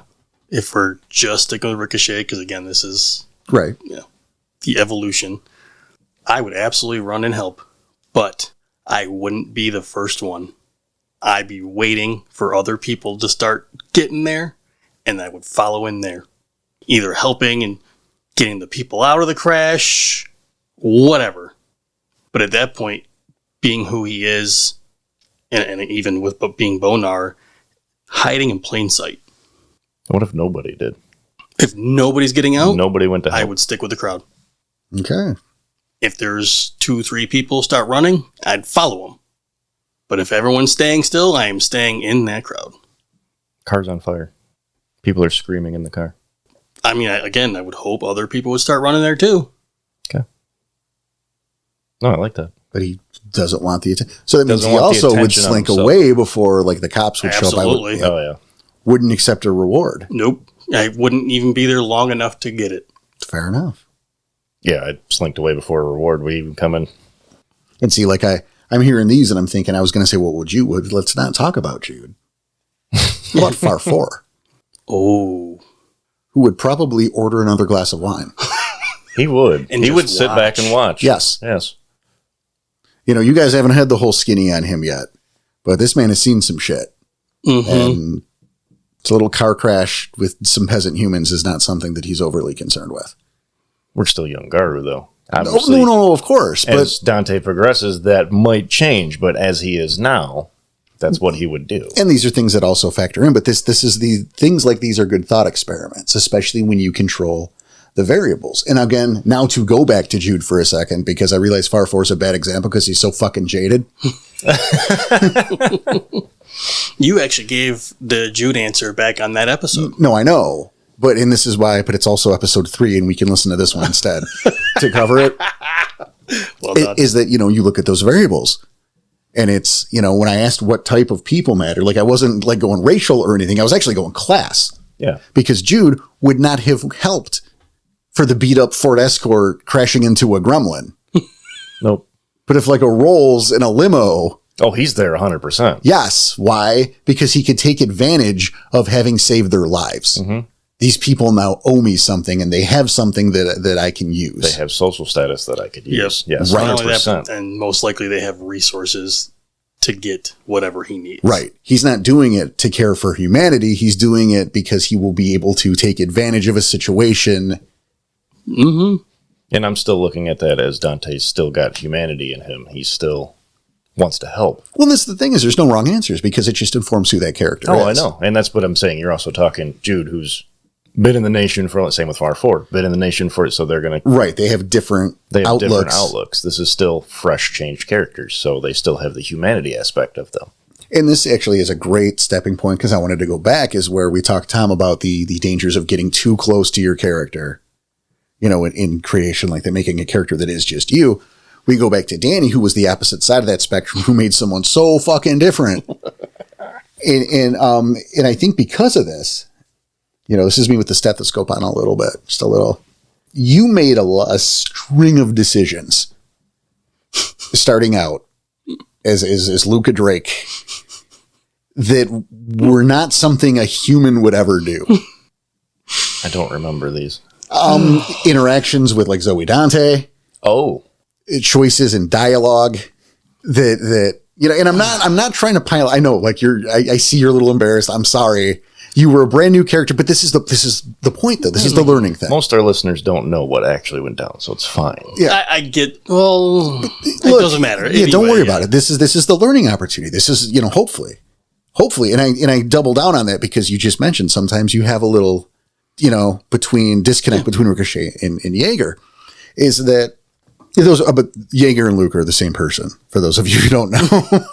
if we're just sticking with Ricochet, because again, this is Right. the evolution, I would absolutely run and help, but I wouldn't be the first one. I'd be waiting for other people to start getting there, and I would follow in there, either helping and getting the people out of the crash, whatever. But at that point, being who he is, and even with being Bonar, hiding in plain sight. What if nobody did? If nobody's getting out, Nobody went to help. I would stick with the crowd. Okay. If there's 2-3 people start running, I'd follow them. But if everyone's staying still, I am staying in that crowd. Car's on fire. People are screaming in the car. I mean, I would hope other people would start running there too. Okay. No, I like that. But he doesn't want the attention. So that means Doesn't he want the also would attention on slink himself. away before like the cops would show up. Absolutely. Oh, yeah. Wouldn't accept a reward. Nope. I wouldn't even be there long enough to get it. Fair enough. Yeah, I slinked away before a reward would even come in. And see, like I'm hearing these and I'm thinking I was going to say, what would you would? Let's not talk about Jude. What about Far 4? Oh. Who would probably order another glass of wine. He would. And He just would sit back watch. and watch. Yes. Yes. You know, you guys haven't had the whole skinny on him yet, but this man has seen some shit. Mm-hmm. And a little car crash with some peasant humans is not something that he's overly concerned with. We're still young Garu, though. No, Obviously, no, of course. But as Dante progresses, that might change, but as he is now, that's what he would do. and these are things that also factor in, but this is the things like these are good thought experiments, especially when you control the variables. And again, now to go back to Jude for a second, because I realize Far 4 is a bad example because he's so fucking jaded. You actually gave the Jude answer back on that episode. No, I know. And this is why, but it's also episode 3 and we can listen to this one instead to cover it. Well done. Is that, you know, you look at those variables and it's, you know, when I asked what type of people matter, like I wasn't like going racial or anything. I was actually going class. Yeah. Because Jude would not have helped for the beat up Ford Escort crashing into a gremlin. Nope. But if like a Rolls in a limo, Oh, he's there 100%. yes. Why? Because he could take advantage of having saved their lives. Mm-hmm. These people now owe me something and they have something that I can use. They have social status that I could use. Yep. Yes, Right. Not only that, 100%. but- and most likely they have resources to get whatever he needs. Right. He's not doing it to care for humanity. He's doing it because he will be able to take advantage of a situation. Mm-hmm. And I'm still looking at that as Dante's still got humanity in him. He still wants to help. Well, this the thing is there's no wrong answers because it just informs who that character is. Oh, I know. And that's what I'm saying. You're also talking Jude, who's been in the nation for, same with Far 4, been in the nation for it, so they're going to... Right. They have different outlooks. different outlooks. This is still fresh, changed characters, so they still have the humanity aspect of them. And this actually is a great stepping point because I wanted to go back is where we talked, Tom, about the dangers of getting too close to your character, you know, in creation, like they're making a character that is just you. We go back to Danny, who was the opposite side of that spectrum, who made someone so fucking different. and I think because of this, you know, this is me with the stethoscope on a little bit, just a little. You made a string of decisions starting out as Luca Drake that were not something a human would ever do. I don't remember these. Interactions with like Zoe Dante, Oh, choices in dialogue that you know, and I'm not trying to pile. I know, like I see you're a little embarrassed. I'm sorry. You were a brand new character, but this is the point though. This is the learning thing. most of our listeners don't know what actually went down, so it's fine. Yeah. I get, well, it Look, doesn't matter. Yeah, don't Anyway, worry about it. This is the learning opportunity. This is, you know, hopefully, and I double down on that because you just mentioned sometimes you have a little, you know, disconnect between Ricochet and Jaeger, is that but Jaeger and Luke are the same person. For those of you who don't know,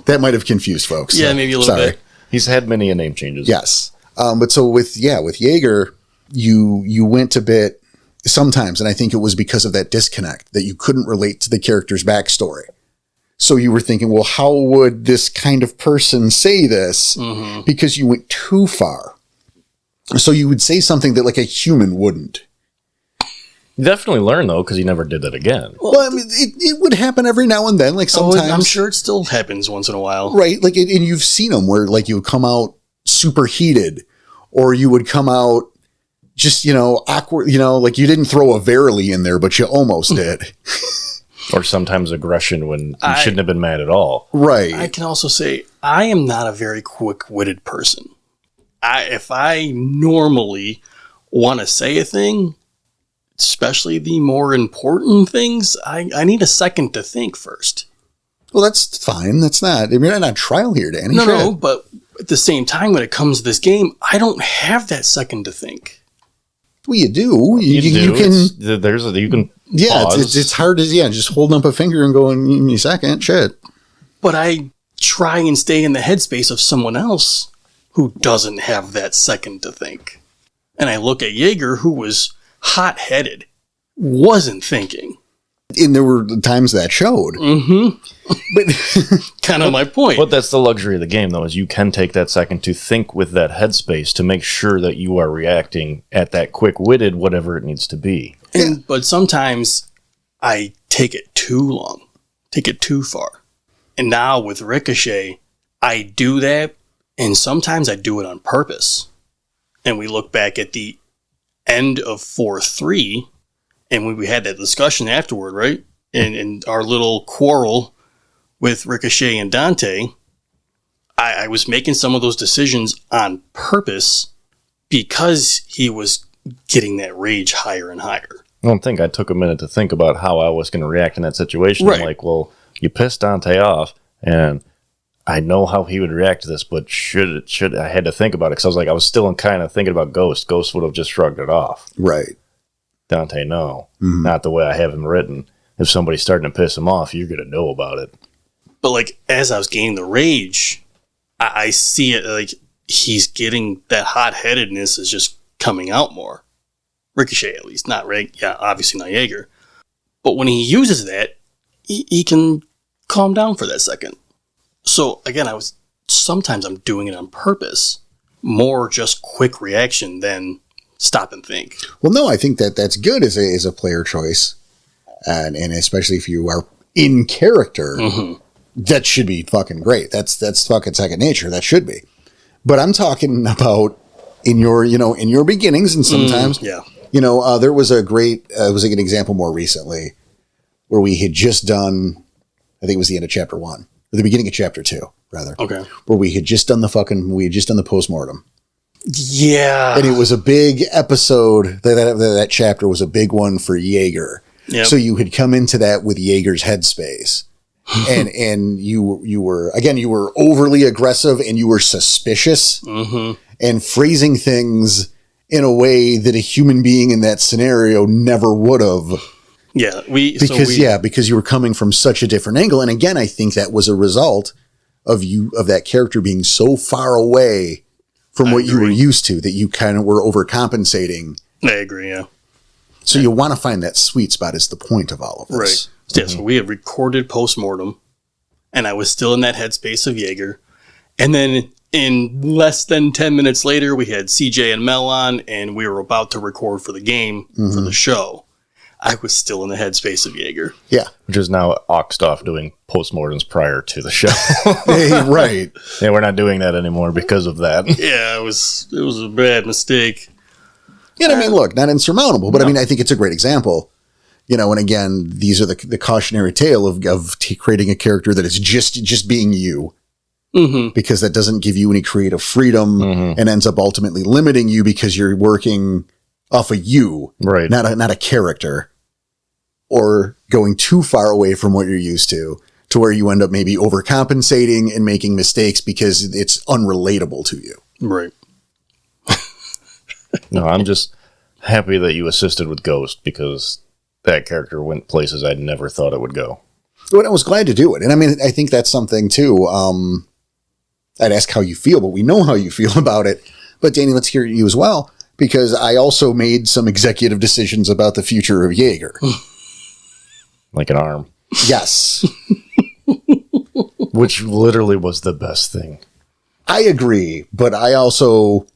that might have confused folks. Yeah, So, maybe a little sorry. bit. He's had many a name changes. Yes. But so with Jaeger, you went a bit sometimes, and I think it was because of that disconnect that you couldn't relate to the character's backstory. So you were thinking, well, how would this kind of person say this? Mm-hmm. Because you went too far. So you would say something that like a human wouldn't. You definitely learn, though, because you never did that again. Well, I mean, it would happen every now and then. Like sometimes, I'm sure it still happens once in a while. right? Like, and you've seen them where like you would come out super heated, or you would come out just awkward. Like you didn't throw a verily in there, but you almost did. Or sometimes aggression when you shouldn't have been mad at all. Right. I can also say I am not a very quick-witted person. If I normally want to say a thing, especially the more important things, I need a second to think first. Well, that's fine. That's not. You're not on trial here, Danny. No, but at the same time, when it comes to this game, I don't have that second to think. Well, you do. You can. You can. Yeah, pause. it's hard as just holding up a finger and going, "Give me a second." Shit. But I try and stay in the headspace of someone else who doesn't have that second to think. And I look at Jaeger, who was hot-headed, wasn't thinking. And there were times that showed. Mm-hmm. But kind of my point. But that's the luxury of the game, though, is you can take that second to think with that headspace to make sure that you are reacting at that quick-witted, whatever it needs to be. But sometimes I take it too long, take it too far. And now with Ricochet, I do that, and sometimes I do it on purpose. And we look back at the end of 4-3, and we had that discussion afterward, right? And our little quarrel with Ricochet and Dante, I was making some of those decisions on purpose because he was getting that rage higher and higher. I don't think I took a minute to think about how I was going to react in that situation. Right. I'm like, well, you pissed Dante off, and I know how he would react to this, but should I had to think about it because I was still kind of thinking about Ghost. Ghost would have just shrugged it off. right. Dante, no, not the way I have him written. If somebody's starting to piss him off, you're going to know about it. But like as I was gaining the rage, I see it like he's getting that hot-headedness is just coming out more. Ricochet, at least, not obviously not Jaeger. But when he uses that, he can calm down for that second. So again, sometimes I'm doing it on purpose, more just quick reaction than stop and think. Well, no, I think that's good as a player choice, and especially if you are in character, that should be fucking great. That's fucking second nature. That should be. But I'm talking about in your beginnings, and sometimes, there was a great was like an example more recently where we had just done, I think it was the end of chapter 1 or the beginning of chapter 2, rather. Okay. Where we had just done the postmortem. Yeah. And it was a big episode. That chapter was a big one for Jaeger. Yep. So you had come into that with Jaeger's headspace. and you were overly aggressive and you were suspicious and phrasing things in a way that a human being in that scenario never would have. Yeah. Because you were coming from such a different angle. And again, I think that was a result of that character being so far away from what you were used to, that you kind of were overcompensating. I agree, yeah. So you want to find that sweet spot is the point of all of this. Right. Yeah, so we had recorded postmortem, and I was still in that headspace of Jaeger. And then in less than 10 minutes later, we had CJ and Mel on, and we were about to record for the game, for the show. I was still in the headspace of Jaeger. Yeah. Which is now Oxtoff doing postmortems prior to the show. Right. Yeah, we're not doing that anymore because of that. Yeah, it was a bad mistake. Yeah, I mean, look, not insurmountable, but I mean, I think it's a great example. And again, these are the cautionary tale of creating a character that is just being you. Because that doesn't give you any creative freedom and ends up ultimately limiting you because you're working off of you, right? Not a character, or going too far away from what you're used to where you end up maybe overcompensating and making mistakes because it's unrelatable to you. Right. No, I'm just happy that you assisted with Ghost because that character went places I'd never thought it would go. Well, I was glad to do it. And I mean, I think that's something too. I'd ask how you feel, but we know how you feel about it. But Danny, let's hear you as well, because I also made some executive decisions about the future of Jaeger. Like an arm. Yes. Which literally was the best thing. I agree, but I also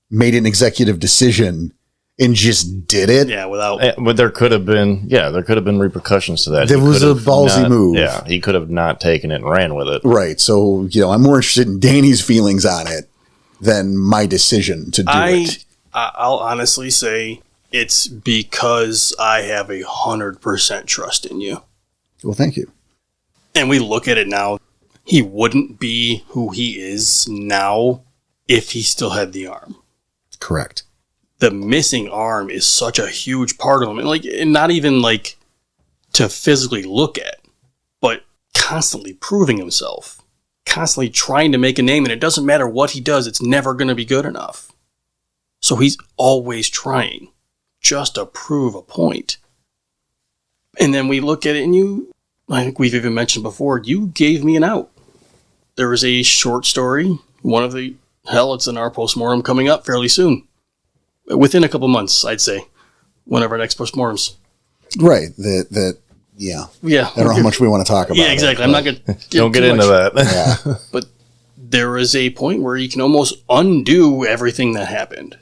made an executive decision and just did it. Yeah, without. But there could have been repercussions to that. There was a ballsy move. Yeah, he could have not taken it and ran with it. Right. So, I'm more interested in Danny's feelings on it than my decision to do it. I'll honestly say it's because I have 100% trust in you. Well, thank you. And we look at it now, he wouldn't be who he is now if he still had the arm. Correct. The missing arm is such a huge part of him. And not even to physically look at, but constantly proving himself, constantly trying to make a name. And it doesn't matter what he does, it's never going to be good enough. So he's always trying just to prove a point. And then we look at it and I think we've even mentioned before, you gave me an out. There was a short story, it's in our postmortem coming up fairly soon. Within a couple months, I'd say. One of our next postmortems. Right. Yeah. I don't know how much we want to talk about. Yeah, exactly. I'm not going to Don't get into that. Yeah. But there is a point where you can almost undo everything that happened.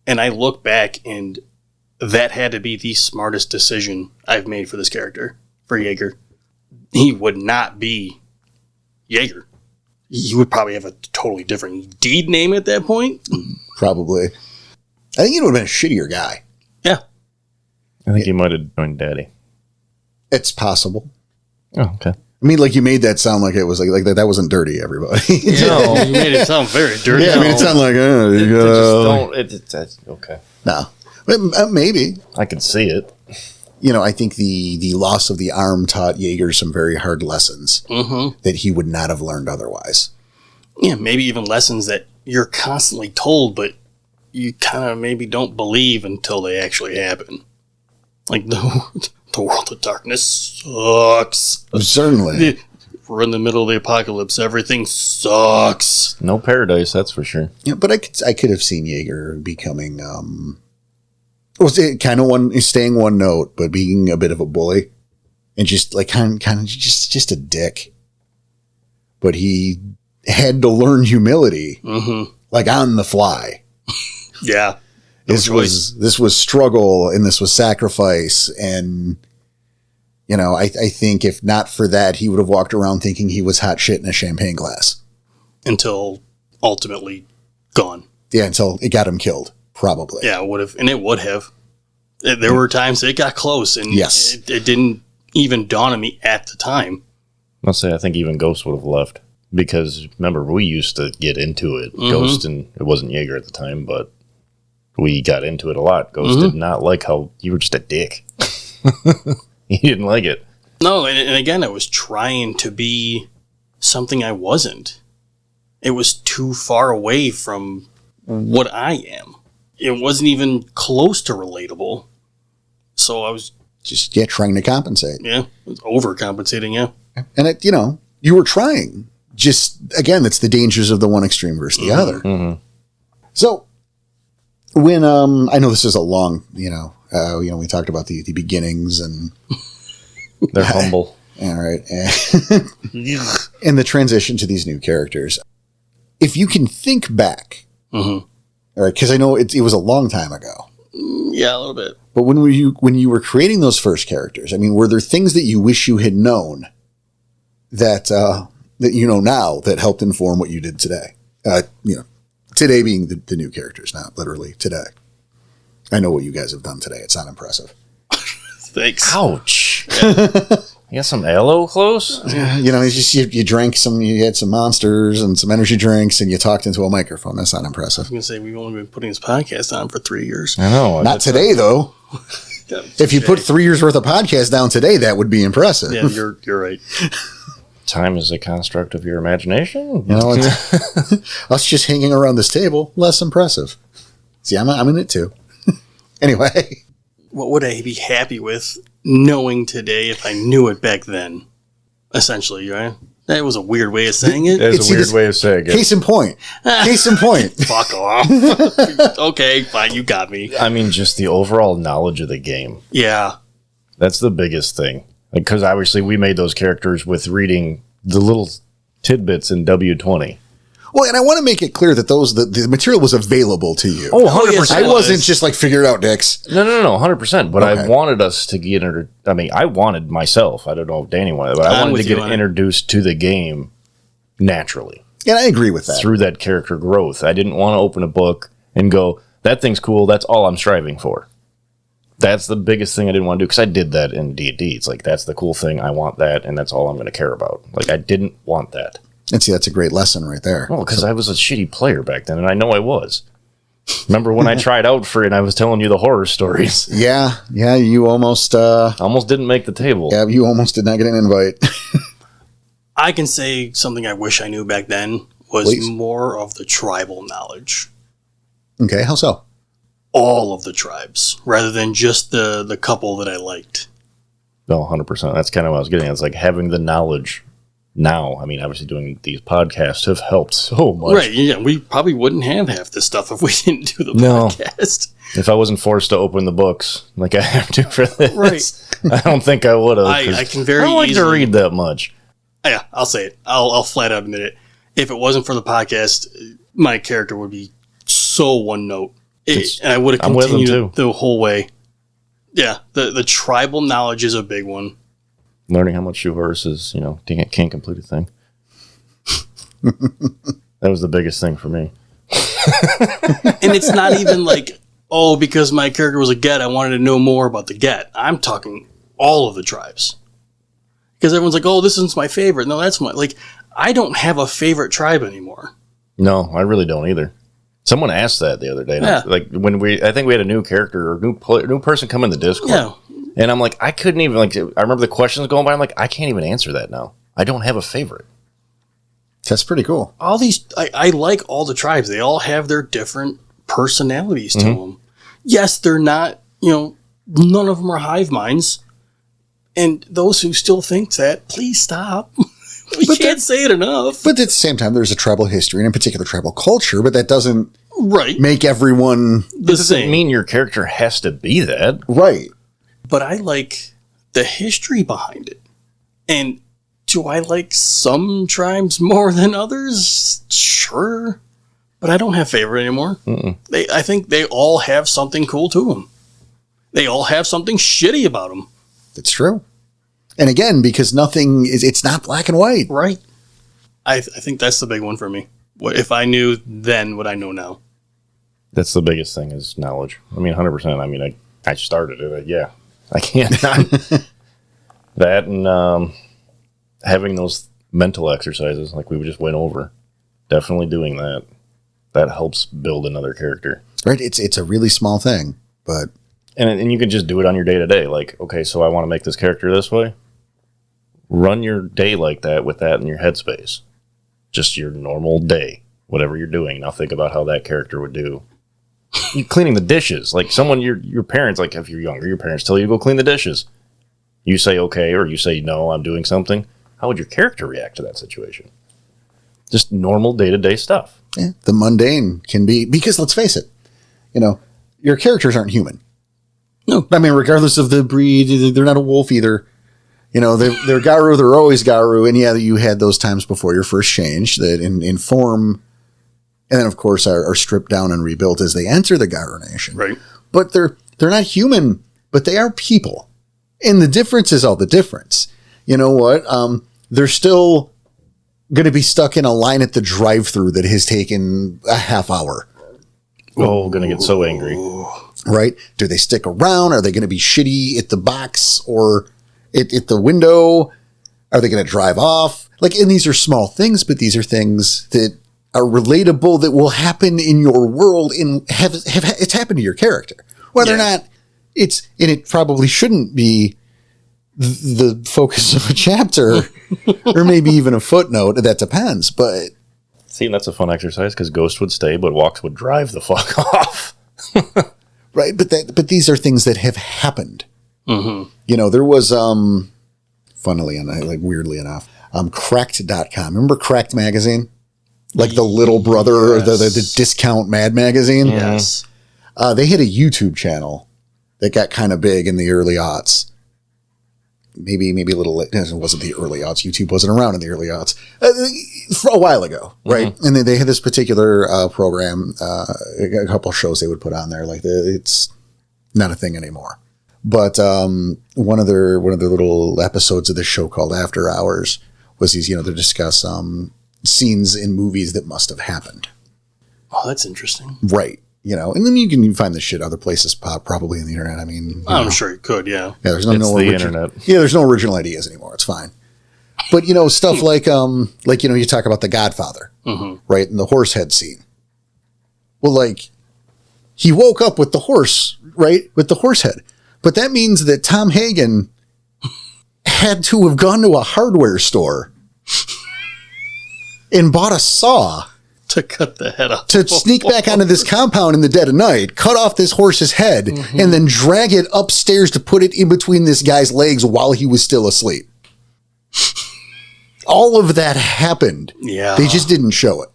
And I look back, and that had to be the smartest decision I've made for this character, for Jaeger. He would not be Jaeger. He would probably have a totally different deed name at that point. Probably. I think he would have been a shittier guy. Yeah. I think he might have joined Daddy. It's possible. Oh, okay. I mean, you made that sound like it was like that wasn't dirty, everybody. No, you made it sound very dirty. Yeah, I mean, it sounded like, That's okay. No. But, maybe. I can see it. I think the loss of the arm taught Jaeger some very hard lessons that he would not have learned otherwise. Yeah, maybe even lessons that you're constantly told, but you kind of maybe don't believe until they actually happen. Like the world of darkness sucks. Certainly. We're in the middle of the apocalypse. Everything sucks. No paradise, that's for sure. Yeah, but I could have seen Jaeger becoming was it kind of staying one note, but being a bit of a bully and just kind of just a dick. But he had to learn humility, on the fly. Yeah, this was struggle, and this was sacrifice, and I think if not for that, he would have walked around thinking he was hot shit in a champagne glass until ultimately gone. Yeah, until it got him killed. Probably. Yeah, it would have, and it would have. There were times it got close, and yes, it didn't even dawn on me at the time. I'll say I think even Ghost would have left because remember we used to get into it. Ghost, and it wasn't Jaeger at the time, but we got into it a lot. Ghost did not like how you were just a dick. He didn't like it. No, and again, I was trying to be something I wasn't. It was too far away from what I am. It wasn't even close to relatable. So I was just trying to compensate. Yeah, I was overcompensating, yeah. And you were trying. Just again, it's the dangers of the one extreme versus the other. Mm-hmm. So when I know this is a long, we talked about the beginnings and they're humble. All right. And the transition to these new characters. If you can think back, all right, because I know it was a long time ago. Yeah, a little bit. But when you were creating those first characters, I mean, were there things that you wish you had known that you know now that helped inform what you did today? Today being the new characters, not literally today. I know what you guys have done today. It's not impressive. Thanks. Ouch. You got some aloe close? It's just you drank you had some monsters and some energy drinks and you talked into a microphone. That's not impressive. I was going to say, we've only been putting this podcast on for 3 years. I know. Not today, though. If you put 3 years worth of podcast down today, that would be impressive. Yeah, you're right. Time is a construct of your imagination. Us just hanging around this table, less impressive. See, I'm in it too. Anyway. What would I be happy with knowing today if I knew it back then? Essentially, right? That was a weird way of saying it. It's a weird way of saying it. Case in point. Fuck off. Okay, fine, you got me. I mean, just the overall knowledge of the game. Yeah. That's the biggest thing. Because obviously we made those characters with reading the little tidbits in W20. Well, and I want to make it clear that the material was available to you. Oh, 100%. yes, I wasn't just like, figure it out, dicks. No, 100%. But Okay. I wanted us to get I mean, I wanted myself. I don't know if Danny wanted, but I wanted to get introduced to the game naturally. And I agree with that. Through that character growth. I didn't want to open a book and go, that thing's cool. That's all I'm striving for. That's the biggest thing I didn't want to do, because I did that in D&D. It's like, that's the cool thing. I want that, and that's all I'm going to care about. Like, I didn't want that. And see, that's a great lesson right there. Well, because I was a shitty player back then, and I know I was. Remember when I tried out for it and I was telling you the horror stories? Yeah, you almost... almost didn't make the table. Yeah, you almost did not get an invite. I can say something I wish I knew back then was Please. more of the tribal knowledge. Okay, how so? All of the tribes, rather than just the couple that I liked. No, 100%. That's kind of what I was getting at. It's like having the knowledge now. I mean, obviously doing these podcasts have helped so much. Right, yeah, we probably wouldn't have half this stuff if we didn't do the No. podcast. If I wasn't forced to open the books like I have to for this, Right. I don't think I would have. I can very I don't like to easily- read that much. Yeah, I'll say it. I'll flat out admit it. If it wasn't for the podcast, my character would be so one note. And I would have I'm with them, continued too. the whole way. Yeah, the tribal knowledge is a big one. Learning how much shoehorse is, can't complete a thing. That was the biggest thing for me. And it's not even like, oh, because my character was a Get, I wanted to know more about the Get. I'm talking all of the tribes. Because everyone's like, oh, this one's my favorite. No, that's my... Like, I don't have a favorite tribe anymore. No, I really don't either. Someone asked that the other day. Yeah. Like when I think we had a new character or new person come in the Discord. Yeah. And I'm like, I couldn't even, I remember the questions going by. I'm like, I can't even answer that now. I don't have a favorite. That's pretty cool. All these... I like all the tribes. They all have their different personalities to them. Yes, they're not, none of them are hive minds. And those who still think that, please stop. We can't say it enough. But at the same time, there's a tribal history and in particular tribal culture, but that doesn't Right. make everyone The Doesn't same. mean your character has to be that. right. But I like the history behind it. And do I like some tribes more than others? Sure. But I don't have favorite anymore. I think they all have something cool to them. They all have something shitty about them. That's true. And again, because it's not black and white. Right. I think that's the big one for me. What if I knew then what I know now? That's the biggest thing is knowledge. I mean, 100%. I mean, I started it. Yeah. I can't not. That and having those mental exercises like we just went over. Definitely doing that. That helps build another character. Right. It's a really small thing, but And you can just do it on your day-to-day. Like, okay, so I want to make this character this way. Run your day like that with that in your headspace. Just your normal day. Whatever you're doing. Now think about how that character would do. You're cleaning the dishes. Like your parents, like if you're younger, your parents tell you to go clean the dishes. You say okay, or you say no, I'm doing something. How would your character react to that situation? Just normal day-to-day stuff. yeah, the mundane can be, because let's face it, your characters aren't human. No. I mean, regardless of the breed, they're not a wolf either. They're Garu, they're always Garu. And yeah, you had those times before your first change that in form, and then of course are stripped down and rebuilt as they enter the Garu Nation. Right. But they're not human, but they are people. And the difference is all the difference. You know what? They're still going to be stuck in a line at the drive-thru that has taken a half hour. Oh, gonna get so angry. Right? Do they stick around? Are they going to be shitty at the box or at the window? Are they going to drive off? And these are small things, but these are things that are relatable that will happen in your world and it's happened to your character. Whether or not it probably shouldn't be the focus of a chapter or maybe even a footnote. That depends, but See, and that's a fun exercise because Ghost would stay, but Walks would drive the fuck off. right. But these are things that have happened. Mm-hmm. There was, funnily enough, weirdly enough, cracked.com. Remember Cracked magazine? Like the little brother, or the discount Mad magazine? Yes. They had a YouTube channel that got kind of big in the early aughts. maybe a little late. It wasn't the early aughts. YouTube wasn't around in the early aughts. For a while ago, right? Mm-hmm. And they had this particular program, a couple of shows they would put on there. Like it's not a thing anymore. But one of their little episodes of this show called After Hours was these, they discuss scenes in movies that must have happened. Oh, that's interesting. Right. And then you can find this shit other places probably on the internet. I mean, I'm sure you could, yeah. Yeah, there's no internet. Yeah, there's no original ideas anymore. It's fine. But stuff like you talk about The Godfather, right? And the horse head scene. Well, like he woke up with the horse, right? With the horse head. But that means that Tom Hagen had to have gone to a hardware store and bought a saw to cut the head off. To sneak back onto this compound in the dead of night, cut off this horse's head, and then drag it upstairs to put it in between this guy's legs while he was still asleep. All of that happened. Yeah. They just didn't show it.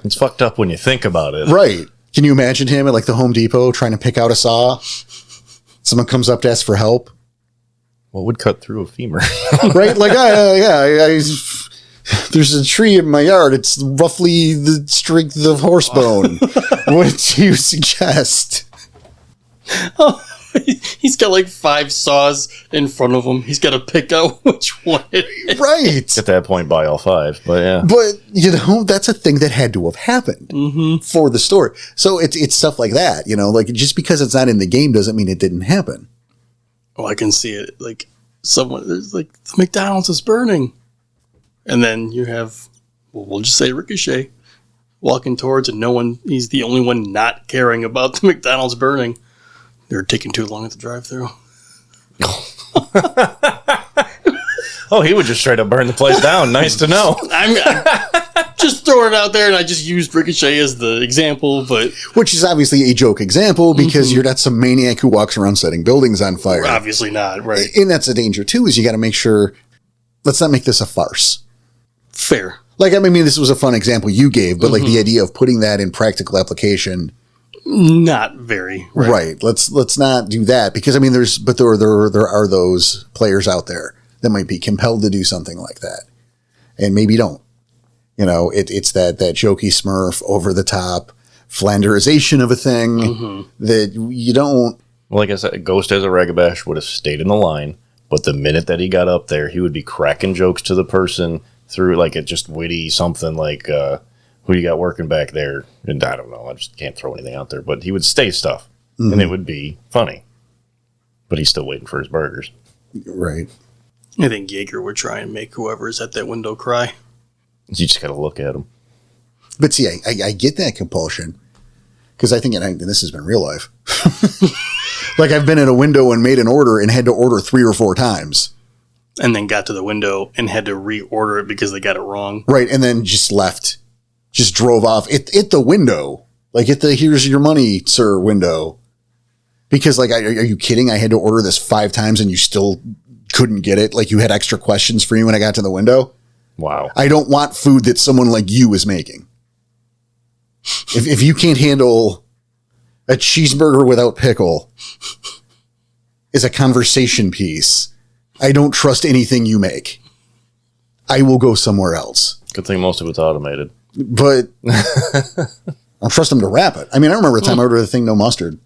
It's fucked up when you think about it. Right. Can you imagine him at like the Home Depot trying to pick out a saw? Someone comes up to ask for help. What would cut through a femur? Right? Like, there's a tree in my yard. It's roughly the strength of horse bone. What do you suggest? Oh, he's got like 5 saws in front of him. He's got to pick out which one it is. Right. At that point, buy all 5. But yeah. But, that's a thing that had to have happened for the story. So it's stuff like that, like just because it's not in the game doesn't mean it didn't happen. Oh, I can see it. Like there's like the McDonald's is burning. And then you have, we'll just say Ricochet walking towards and he's the only one not caring about the McDonald's burning. They're taking too long at the drive-thru. Oh, he would just straight up burn the place down. Nice to know. I'm just throwing it out there, and I just used Ricochet as the example, but... Which is obviously a joke example, because you're not some maniac who walks around setting buildings on fire. Obviously not, right. And that's a danger, too, is you got to make sure, let's not make this a farce. Fair. Like, I mean, this was a fun example you gave, but like the idea of putting that in practical application... Not very. Right. Let's not do that, because, I mean, there are those players out there that might be compelled to do something like that, and maybe don't. It's that jokey Smurf, over the top Flanderization of a thing that you don't. Well, like I said, Ghost as a Ragabash would have stayed in the line, but the minute that he got up there, he would be cracking jokes to the person through like it just witty something like who you got working back there, and I don't know, I just can't throw anything out there, but he would say stuff and it would be funny, but he's still waiting for his burgers. Right. I think Jaeger would try and make whoever's at that window cry. You just got to look at him. But see, I get that compulsion, because I think, and this has been real life, like I've been in a window and made an order and had to order 3 or 4 times. And then got to the window and had to reorder it because they got it wrong. Right, and then just left. Just drove off at the window. Like at the here's your money, sir window. Because like, are you kidding? I had to order this 5 times and you still couldn't get it? Like you had extra questions for me when I got to the window? Wow. I don't want food that someone like you is making. If you can't handle a cheeseburger without pickle is a conversation piece, I don't trust anything you make. I will go somewhere else. Good thing most of it's automated. But I'll trust them to wrap it. I mean, I remember the time I ordered the thing no mustard,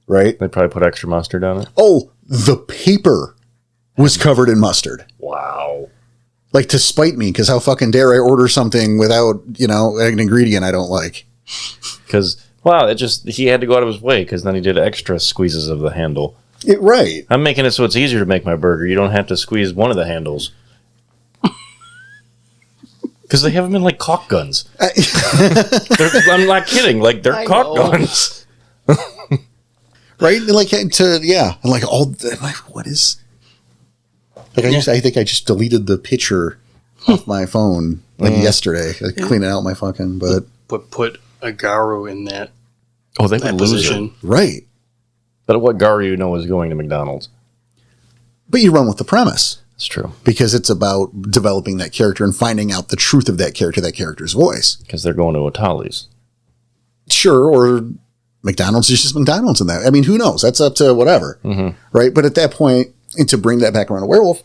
right? They probably put extra mustard on it. Oh, the paper was covered in mustard. Wow. Like to spite me, because how fucking dare I order something without, an ingredient I don't like. Because, wow, he had to go out of his way, because then he did extra squeezes of the handle. Right. I'm making it so it's easier to make my burger. You don't have to squeeze one of the handles. Because they have them in like caulk guns. I'm not kidding. Like they're caulk guns. Right? Like And like what is? Like I think I just deleted the picture off my phone yesterday. Like cleaning out my fucking. But put a Garu in that. Oh, they would lose it. Right. But what Garu is going to McDonald's? But you run with the premise. It's true. Because it's about developing that character and finding out the truth of that character's voice. Because they're going to Otali's. Sure, or McDonald's is just McDonald's in that. I mean, who knows? That's up to whatever. Right. But at that point, and to bring that back around to werewolf,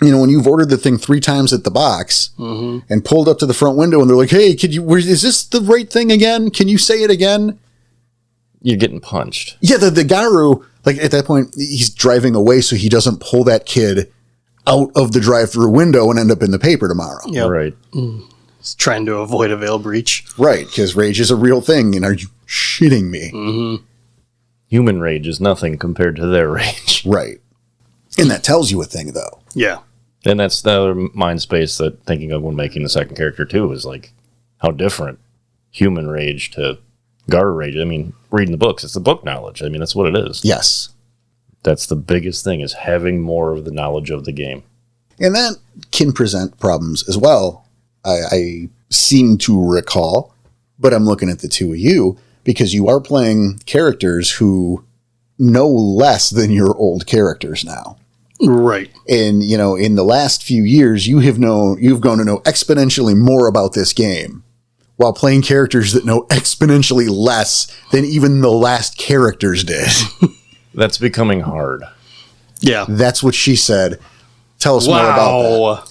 you know, when you've ordered the thing 3 times at the box and pulled up to the front window and they're like, hey, is this the right thing again? Can you say it again? You're getting punched. Yeah. The Garu, like at that point, he's driving away so he doesn't pull that kid out of the drive-through window and end up in the paper tomorrow. Yep. Right. He's trying to avoid a veil breach. Right. Because rage is a real thing. And are you shitting me? Human rage is nothing compared to their rage. Right. And that tells you a thing, though. Yeah. And that's the other mind space that thinking of when making the second character too is like how different human rage to Gar rage. I mean, reading the books, it's the book knowledge. I mean, that's what it is. Yes. That's the biggest thing is having more of the knowledge of the game. And that can present problems as well. I seem to recall, but I'm looking at the two of you because you are playing characters who know less than your old characters now. Right. And, you know, in the last few years, you've gone to know exponentially more about this game while playing characters that know exponentially less than even the last characters did. That's becoming hard. Yeah. That's what she said. Tell us more about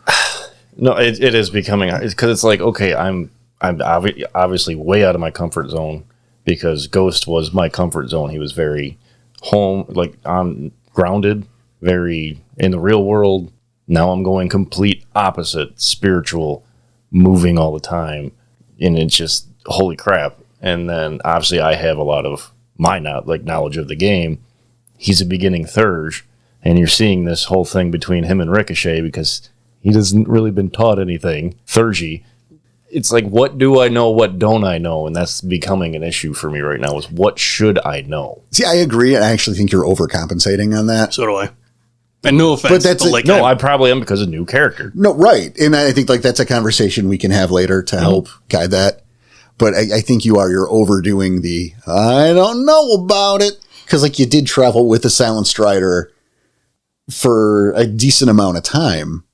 that. No, it is becoming hard because it's like, okay, I'm obviously way out of my comfort zone because Ghost was my comfort zone. He was very home, like on grounded, very in the real world. Now I'm going complete opposite, spiritual, moving all the time, and it's just holy crap. And then obviously I have a lot of my knowledge of the game. He's a beginning Thurge, and you're seeing this whole thing between him and Ricochet because he hasn't really been taught anything. Thurgy. It's like, what do I know? What don't I know? And that's becoming an issue for me right now is what should I know? See, I agree. I actually think you're overcompensating on that. So do I. And no offense. But that's like, No, I probably am because of new character. No, right. And I think like that's a conversation we can have later to help guide that. But I think you're overdoing the, I don't know about it. Because like you did travel with the Silent Strider for a decent amount of time.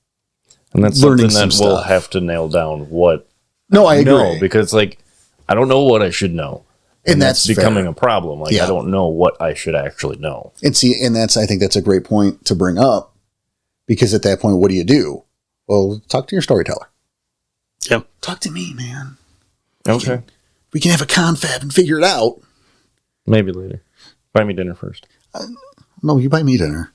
And that's Learning something that some we'll stuff. have to nail down what No, I know, agree. because like I don't know what I should know. And that's becoming fair. a problem. Like Yeah. I don't know what I should actually know. And see, and I think that's a great point to bring up. Because at that point, what do? Well, talk to your storyteller. Yep. Talk to me, man. Okay. We can have a confab and figure it out. Maybe later. Buy me dinner first. No, you buy me dinner.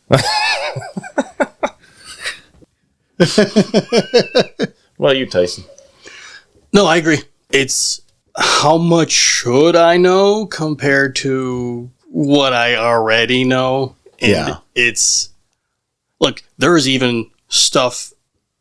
Well, you, Tyson. No, I agree. It's how much should I know compared to what I already know? And Yeah. it's, look, there's even stuff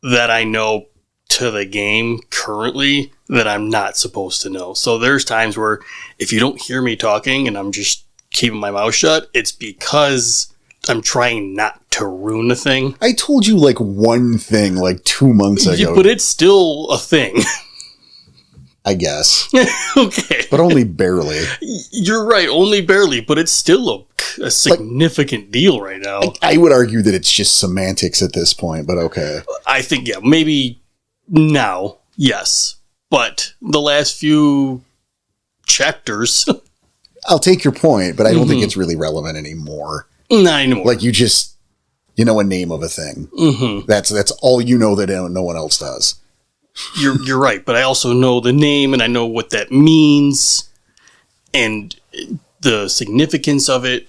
that I know to the game currently that I'm not supposed to know. So there's times where if you don't hear me talking and I'm just keeping my mouth shut, it's because I'm trying not to ruin the thing. I told you like one thing like 2 months ago. Yeah, but it's still a thing. I guess. Okay. But only barely. You're right, only barely, but it's still a significant deal right now. I would argue that it's just semantics at this point, but okay. I think, yeah, maybe now, yes. But the last few chapters, I'll take your point, but I don't think it's really relevant anymore. not anymore. Like you just, you know a name of a thing. Mm-hmm. That's all you know that no one else does. You're right, but I also know the name and I know what that means and the significance of it.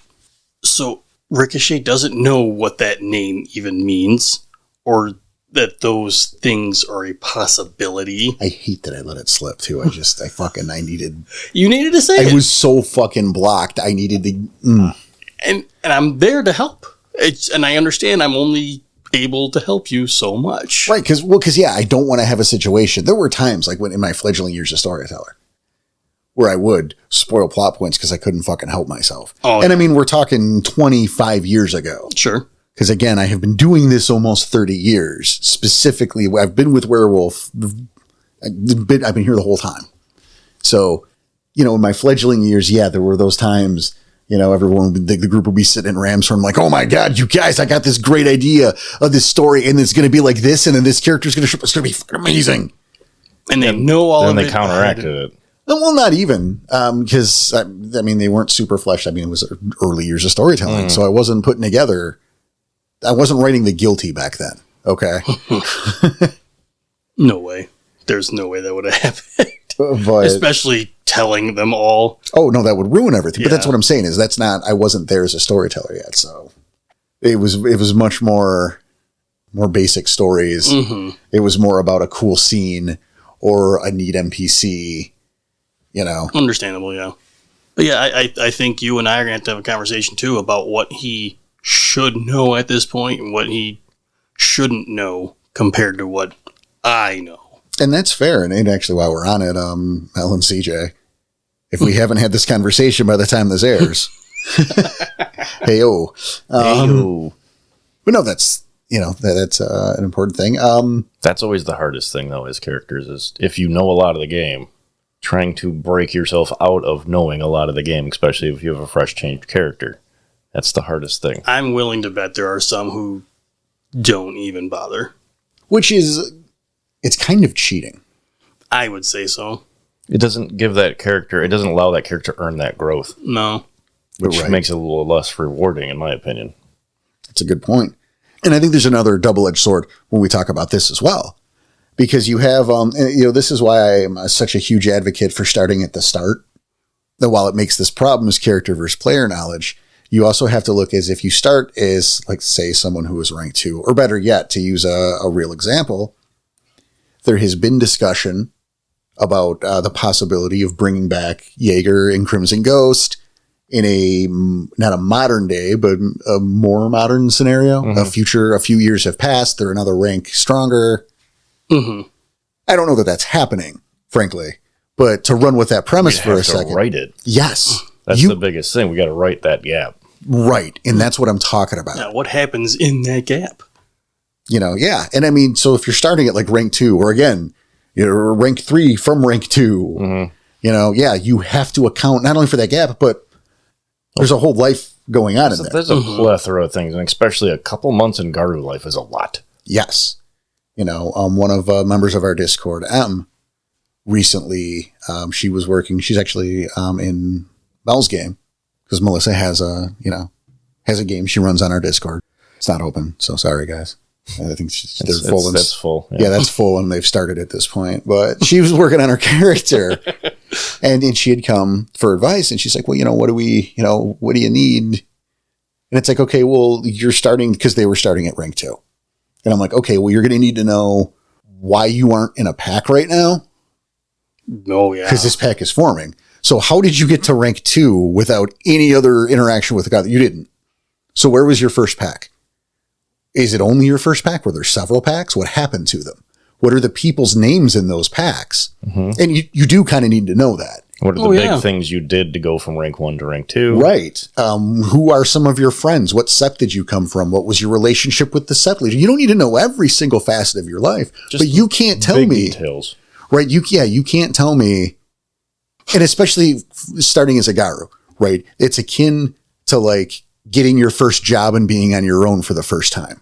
So Ricochet doesn't know what that name even means or that those things are a possibility. I hate that I let it slip too. I needed. You needed to say it. I was so fucking blocked. I needed to. And I'm there to help. And I understand I'm only able to help you so much. Right, because yeah, I don't want to have a situation. There were times like when in my fledgling years as storyteller where I would spoil plot points because I couldn't fucking help myself. Oh, and I mean, we're talking 25 years ago. Sure. Because again, I have been doing this almost 30 years. Specifically, I've been with Werewolf. I've been here the whole time. So, you know, in my fledgling years, yeah, there were those times. You know, the group would be sitting in Ramshorn like, oh my God, you guys, I got this great idea of this story and it's going to be like this. And then this character's going to show up. It's going to be fucking amazing. And they know all of it. Then they counteracted it. Well, not even, because, I mean, they weren't super fleshed. I mean, it was early years of storytelling, so I wasn't putting together, I wasn't writing the guilty back then, okay? No way. There's no way that would have happened. But, Especially telling them all. oh, no, that would ruin everything. Yeah. But that's what I'm saying, is that's not, I wasn't there as a storyteller yet, so it was much more basic stories. Mm-hmm. It was more about a cool scene or a neat NPC, you know. Understandable, yeah. But yeah, I think you and I are going to have a conversation, too, about what he should know at this point and what he shouldn't know compared to what I know. And that's fair. And actually, while we're on it, Mel and CJ, if we haven't had this conversation by the time this airs, hey-o. But no, that's, you know, that's an important thing. That's always the hardest thing, though, as characters, is if you know a lot of the game, trying to break yourself out of knowing a lot of the game, especially if you have a fresh changed character. That's the hardest thing. I'm willing to bet there are some who don't even bother. Which is, it's kind of cheating. I would say so. It doesn't give that character, it doesn't allow that character to earn that growth, No. which Right. makes it a little less rewarding, in my opinion. That's a good point. And I think there's another double-edged sword when we talk about this as well. Because you have, you know, this is why I am such a huge advocate for starting at the start. That while it makes this problem as character versus player knowledge, you also have to look as if you start as, like, say, someone who is rank 2, or better yet, to use a real example, there has been discussion about the possibility of bringing back Jaeger and Crimson Ghost in a, not a modern day, but a more modern scenario. A few years have passed, they're another rank stronger. Mm-hmm. I don't know that that's happening, frankly, but to run with that premise for a second. Write it. Yes. That's the biggest thing. We got to write that gap. Right. And that's what I'm talking about. Now, what happens in that gap? You know, yeah. And I mean, so if you're starting at like rank 2, or again, you're rank 3 from rank 2, you know, yeah, you have to account not only for that gap, but there's a whole life going on in there. There's a plethora of things, and especially a couple months in Garu life is a lot. Yes. You know, one of members of our Discord, M, recently, she was working, she's actually in Mel's game, because Melissa has a game she runs on our Discord. It's not open, so sorry, guys. I think they're full. That's full. Yeah, that's full, and they've started at this point. But she was working on her character, and she had come for advice, and she's like, well, you know, what do you need? And it's like, okay, well, you're starting, because they were starting at rank 2. And I'm like, okay, well, you're going to need to know why you aren't in a pack right now. Oh, yeah. Because this pack is forming. So how did you get to rank 2 without any other interaction with the guy? You didn't. So where was your first pack? Is it only your first pack? Were there several packs? What happened to them? What are the people's names in those packs? And you do kind of need to know that. What are the big things you did to go from rank 1 to rank 2? Right. Who are some of your friends? What set did you come from? What was your relationship with the set leader? You don't need to know every single facet of your life, but you can't tell me details. Right. You can't tell me. And especially starting as a Garu, right? It's akin to like getting your first job and being on your own for the first time.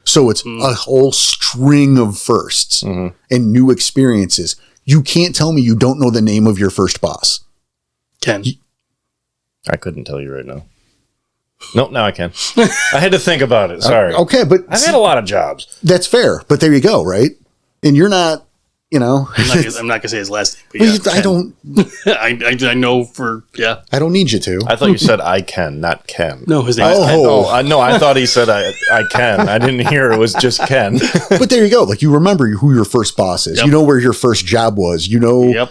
So it's a whole string of firsts and new experiences. You can't tell me you don't know the name of your first boss. Ken. I couldn't tell you right now. Nope, now I can. I had to think about it. Sorry. Okay, but I've had a lot of jobs. That's fair. But there you go, right? And you're not, you know. I'm not gonna say his last name, but I don't. I know for I don't need you to. I thought you said I can, not Ken. No, his name is Ken. No, I thought he said I can. I didn't hear it was just Ken. But there you go. Like you remember who your first boss is. Yep. You know where your first job was. You know.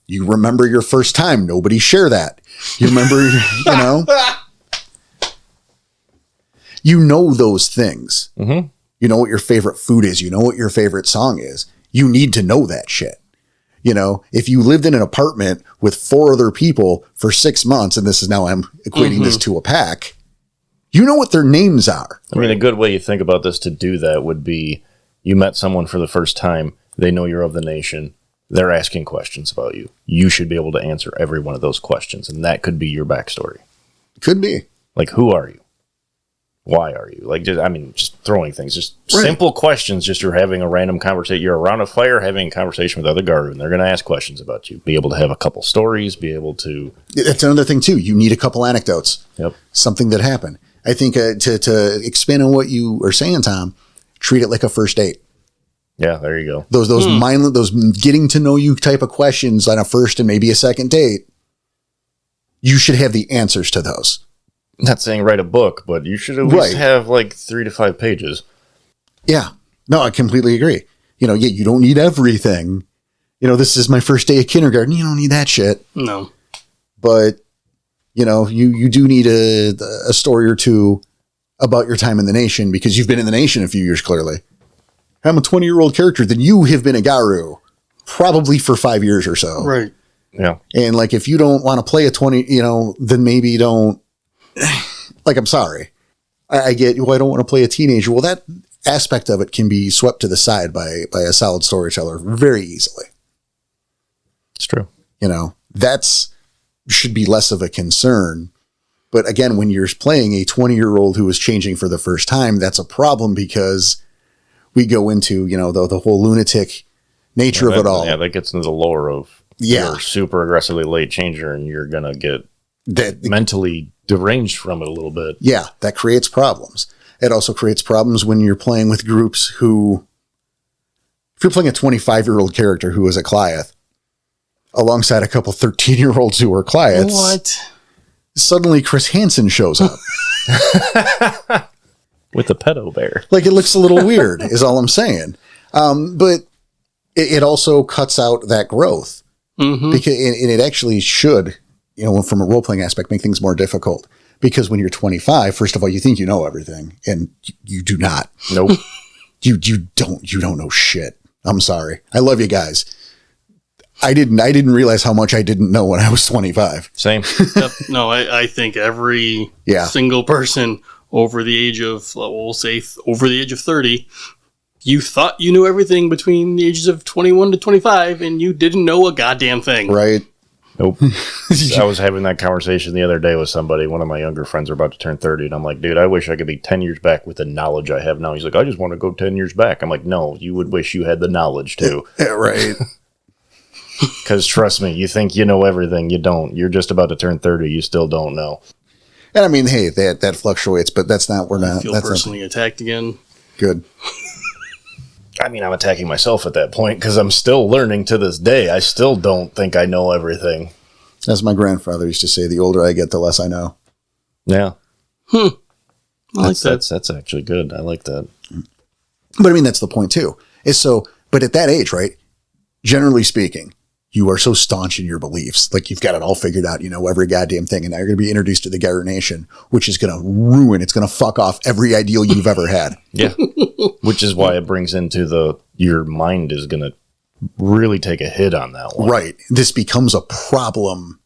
You remember your first time. Nobody share that. You remember. You know. You know those things. Mm-hmm. You know what your favorite food is. You know what your favorite song is. You need to know that shit. You know, if you lived in an apartment with 4 other people for 6 months, and this is now I'm equating this to a pack, you know what their names are. I mean, a good way you think about this to do that would be you met someone for the first time. They know you're of the nation. They're asking questions about you. You should be able to answer every one of those questions. And that could be your backstory. Could be. Like, who are you? Why are you? Like, just throwing things, just simple questions. Just you're having a random conversation. You're around a fire having a conversation with other Garu, and they're going to ask questions about you. Be able to have a couple stories, be able to... That's another thing, too. You need a couple anecdotes. Yep. Something that happened. I think to expand on what you are saying, Tom, treat it like a first date. Yeah, there you go. Those mindless, those getting to know you type of questions on a first and maybe a second date, you should have the answers to those. Not saying write a book, but you should at least have like 3 to 5 pages. Yeah. No, I completely agree. You don't need everything. This is my first day of kindergarten. You don't need that shit. No. But, you do need a story or two about your time in the nation because you've been in the nation a few years, clearly. I'm a 20-year-old character, then you have been a Garu probably for 5 years or so. Right. Yeah. And like, if you don't want to play a 20, then maybe don't. Like, I'm sorry. I get, I don't want to play a teenager. Well, that aspect of it can be swept to the side by a solid storyteller very easily. It's true. That's should be less of a concern. But again, when you're playing a 20-year-old who is changing for the first time, that's a problem because we go into, the whole lunatic nature of it all. Yeah, that gets into the lore of you're super aggressively late changer and you're going to get mentally deranged from it a little bit. Yeah, that creates problems. It also creates problems when you're playing with groups who, if you're playing a 25-year-old character who is a Cliath, alongside a couple 13-year-olds who are Cliaths. What? Suddenly Chris Hansen shows up. With a pedo bear. Like, it looks a little weird, is all I'm saying. But it also cuts out that growth. Mm-hmm. Because, and it actually should, from a role-playing aspect, make things more difficult. Because when you're 25, first of all, you think you know everything, and you do not. Nope. You don't know shit. I'm sorry. I love you guys. I didn't realize how much I didn't know when I was 25. Same. Yep. No, I think every single person over the age of, we'll say over the age of 30, you thought you knew everything between the ages of 21 to 25, and you didn't know a goddamn thing. Right. Nope. I was having that conversation the other day with somebody. One of my younger friends are about to turn 30, and I'm like, dude, I wish I could be 10 years back with the knowledge I have now. He's like, I just want to go 10 years back. I'm like, no, you would wish you had the knowledge too. Right. Because trust me, you think you know everything. You don't. You're just about to turn 30. You still don't know. And I mean, hey, that fluctuates, but that's not, we're not. I feel personally attacked again. Good. I mean, I'm attacking myself at that point because I'm still learning to this day. I still don't think I know everything. As my grandfather used to say, the older I get, the less I know. Yeah. I like that. That's actually good. I like that. But I mean, that's the point too. But at that age, right? Generally speaking, you are so staunch in your beliefs. Like, you've got it all figured out. You know every goddamn thing. And now you're going to be introduced to the Garu Nation, which is going to ruin. It's going to fuck off every ideal you've ever had. Yeah. Which is why it brings into your mind is going to really take a hit on that one. Right. This becomes a problem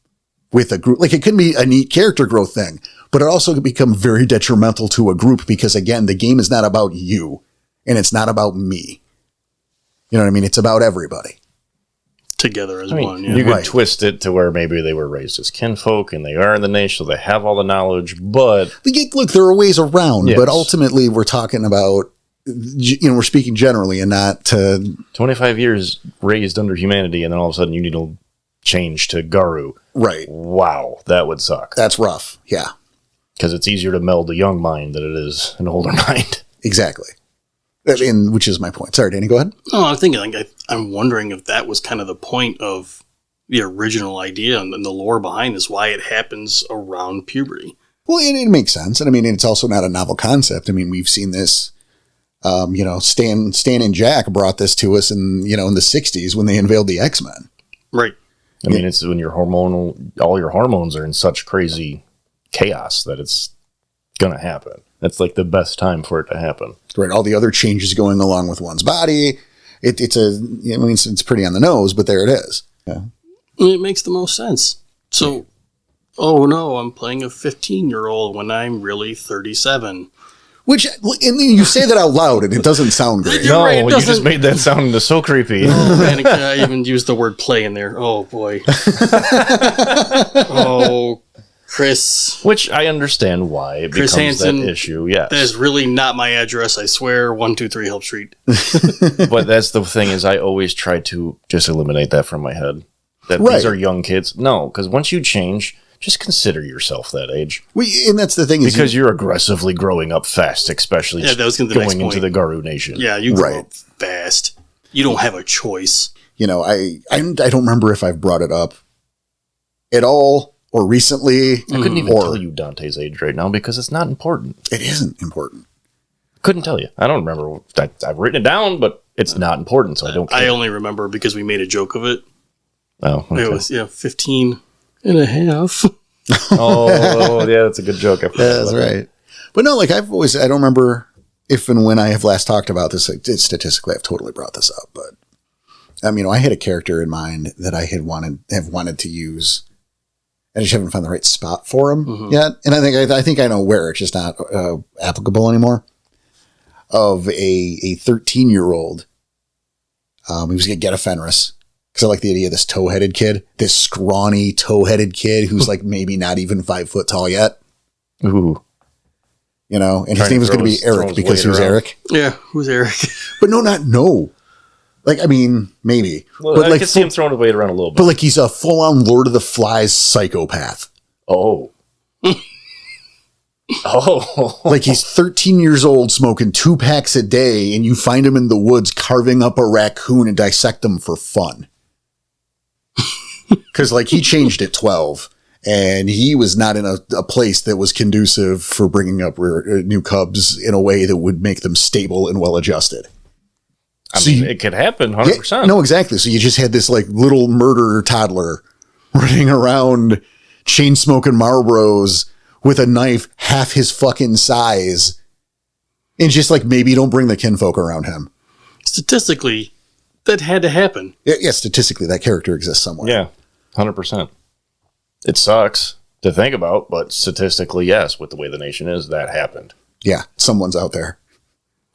with a group. Like, it can be a neat character growth thing, but it also can become very detrimental to a group because, again, the game is not about you and it's not about me. You know what I mean? It's about everybody. Together as one. Yeah. You could twist it to where maybe they were raised as kinfolk and they are in the nation, so they have all the knowledge, but... Look, there are ways around, yes. But ultimately we're talking about, we're speaking generally and not to... 25 years raised under humanity, and then all of a sudden you need to change to Garu. Right. Wow, that would suck. That's rough, yeah. Because it's easier to meld a young mind than it is an older mind. Exactly. Which is my point. Sorry, Danny, go ahead. No, I'm thinking, I'm wondering if that was kind of the point of the original idea and the lore behind this, why it happens around puberty. Well, it makes sense. And I mean, it's also not a novel concept. I mean, we've seen this, Stan and Jack brought this to us in the 60s when they unveiled the X-Men. Right. I mean, it's when all your hormones are in such crazy chaos that it's going to happen. That's like the best time for it to happen. Right. All the other changes going along with one's body. It's pretty on the nose, but there it is. Yeah. It makes the most sense. So, oh no, I'm playing a 15-year-old when I'm really 37. Which, and you say that out loud and it doesn't sound great. No, right, you just made that sound so creepy. Oh, man, I even used the word play in there. Oh, boy. Oh, Chris. Which I understand why it Chris becomes Hansen, that issue, yes. That is really not my address, I swear. 123 Help Street. But that's the thing is I always try to just eliminate that from my head. That Right. these are young kids. No, because once you change, just consider yourself that age. And that's the thing is Because you're aggressively growing up fast, especially Yeah, that was gonna be the next going into point. the Garu Nation. Yeah, you grow Right. up fast. You don't have a choice. you know, I don't remember if I've brought it up at all or recently. I couldn't even or tell you Dante's age right now because it's not important. It isn't important. Couldn't tell you. I don't remember. I've written it down, but it's not important, so I don't care. I only remember because we made a joke of it. Oh, okay. It was 15 and a half. Oh, yeah, that's a good joke. I forgot That's about that. right. But no, like I don't remember if and when I have last talked about this. Like, statistically, I've totally brought this up, but I had a character in mind that I have wanted to use. I just haven't found the right spot for him yet, and I think I know where. It's just not applicable anymore. Of a 13-year-old, he was gonna get a Fenris because I like the idea of this toe-headed kid, this scrawny toe-headed kid who's like maybe not even 5 foot tall yet. Ooh. You know, and his Trying name to was going to throw be his- Eric throw his because weight he was around. Eric. Yeah, who's Eric? But no. Like, maybe. Well, but I like, can see him throwing his weight around a little bit. but like he's a full-on Lord of the Flies psychopath. Oh. Oh. Like he's 13 years old, smoking 2 packs a day, and you find him in the woods carving up a raccoon and dissect him for fun. Because like he changed at 12, and he was not in a place that was conducive for bringing up new cubs in a way that would make them stable and well-adjusted. I mean, it could happen 100%. Yeah, no, exactly. So you just had this like little murderer toddler running around chain smoking Marlboros with a knife half his fucking size. And just like, maybe don't bring the kinfolk around him. Statistically, that had to happen. Yeah, statistically, that character exists somewhere. Yeah, 100%. It sucks to think about, but statistically, yes, with the way the nation is, that happened. Yeah, someone's out there.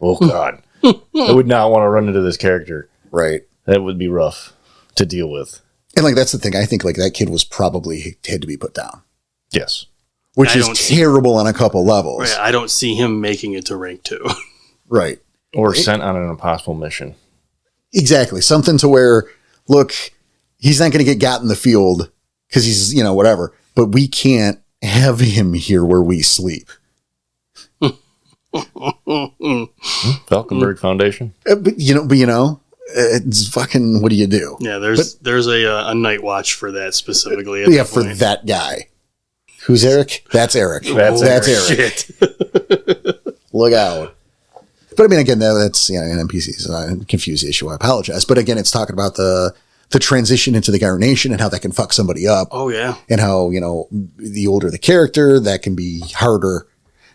Oh, God. I would not want to run into this character. Right. That would be rough to deal with. And like, that's the thing. I think like that kid was probably had to be put down, Yes. which I is don't see- terrible on a couple levels. Right, I don't see him making it to rank 2. Right. Or sent on an impossible mission. Exactly. Something to where, look, he's not going to get in the field because he's, whatever, but we can't have him here where we sleep. Falconberg Foundation. But it's fucking, what do you do? Yeah, there's a night watch for that specifically. At Yeah, that for point. that guy. Who's Eric? That's Eric. That's Eric. Shit. Look out. But I mean, again, that's an NPC. So I confuse the issue. I apologize. But again, it's talking about the transition into the Garu Nation and how that can fuck somebody up. Oh, yeah. And how, the older the character, that can be harder.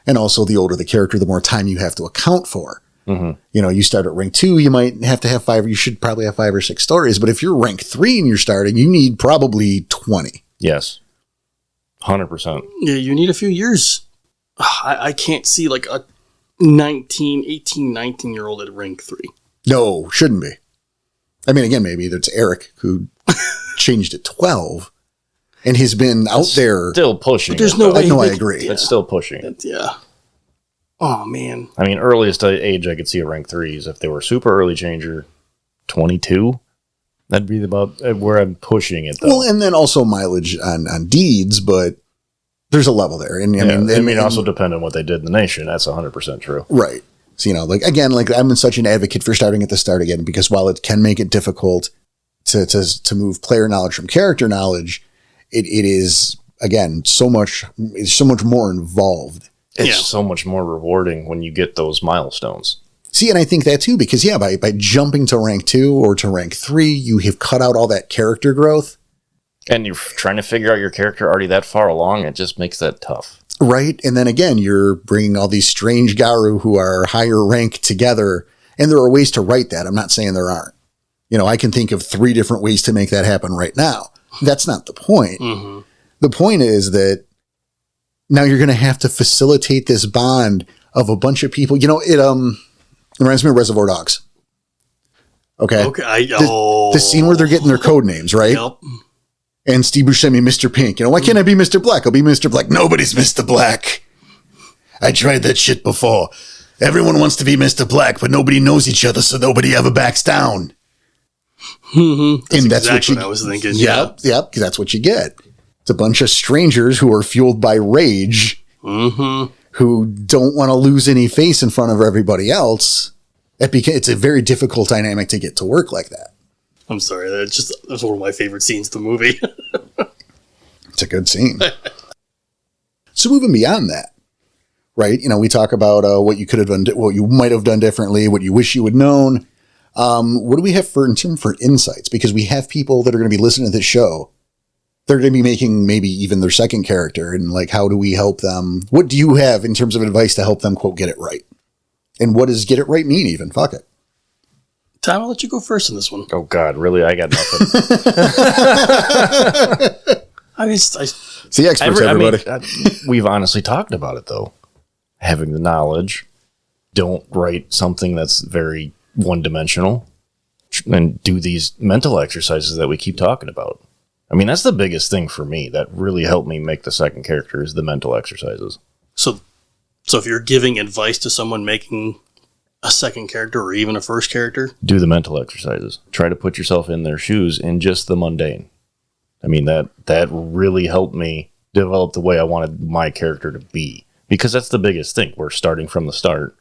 And also the older the character, the more time you have to account for. Mm-hmm. You start at rank 2, you might have to have 5, you should probably have 5 or 6 stories. But if you're rank 3 and you're starting, you need probably 20. Yes. 100%. Yeah, you need a few years. I can't see like a 19-year-old at rank 3. No, shouldn't be. I mean, again, maybe that's Eric who changed at 12 and has been out there. Still pushing. But there's it, no though. way. No, I agree. It's still pushing it. Yeah. Oh, man. I mean, earliest age I could see a rank 3s if they were super early changer, 22. That'd be about where I'm pushing it, though. Well, and then also mileage on deeds, but there's a level there. And I mean, also depend on what they did in the nation. That's 100% true. Right. So, again, I'm such an advocate for starting at the start again, because while it can make it difficult to move player knowledge from character knowledge, it is, again, it's so much more involved. It's so much more rewarding when you get those milestones. See, and I think that too, because by jumping to rank 2 or to rank 3, you have cut out all that character growth. And you're trying to figure out your character already that far along. It just makes that tough. Right. And then again, you're bringing all these strange Garu who are higher rank together. And there are ways to write that. I'm not saying there aren't. I can think of 3 different ways to make that happen right now. That's not the point. Mm-hmm. The point is that now you're going to have to facilitate this bond of a bunch of people. It reminds me of Reservoir Dogs. Okay. Okay. The scene where they're getting their code names, right? Yep. And Steve Buscemi, Mr. Pink. Why can't I be Mr. Black? I'll be Mr. Black. Nobody's Mr. Black. I tried that shit before. Everyone wants to be Mr. Black, but nobody knows each other, so nobody ever backs down. That's exactly what I was thinking. Yep, because that's what you get. It's a bunch of strangers who are fueled by rage, who don't want to lose any face in front of everybody else. It's a very difficult dynamic to get to work like that. I'm sorry. That's one of my favorite scenes of the movie. It's a good scene. So moving beyond that, right? We talk about what you could have done, what you might have done differently, what you wish you had known. What do we have for insights? Because we have people that are going to be listening to this show. They're going to be making maybe even their second character. And like, how do we help them? What do you have in terms of advice to help them, quote, get it right? And what does get it right mean even? Fuck it. Tom, I'll let you go first in this one. Oh, God, really? I got nothing. It's the experts, everybody. We've honestly talked about it, though. Having the knowledge. Don't write something that's very one-dimensional. And do these mental exercises that we keep talking about. I mean, that's the biggest thing for me that really helped me make the second character is the mental exercises. So if you're giving advice to someone making a second character or even a first character, do the mental exercises. Try to put yourself in their shoes in just the mundane. I mean, that really helped me develop the way I wanted my character to be, because that's the biggest thing. We're starting from the start.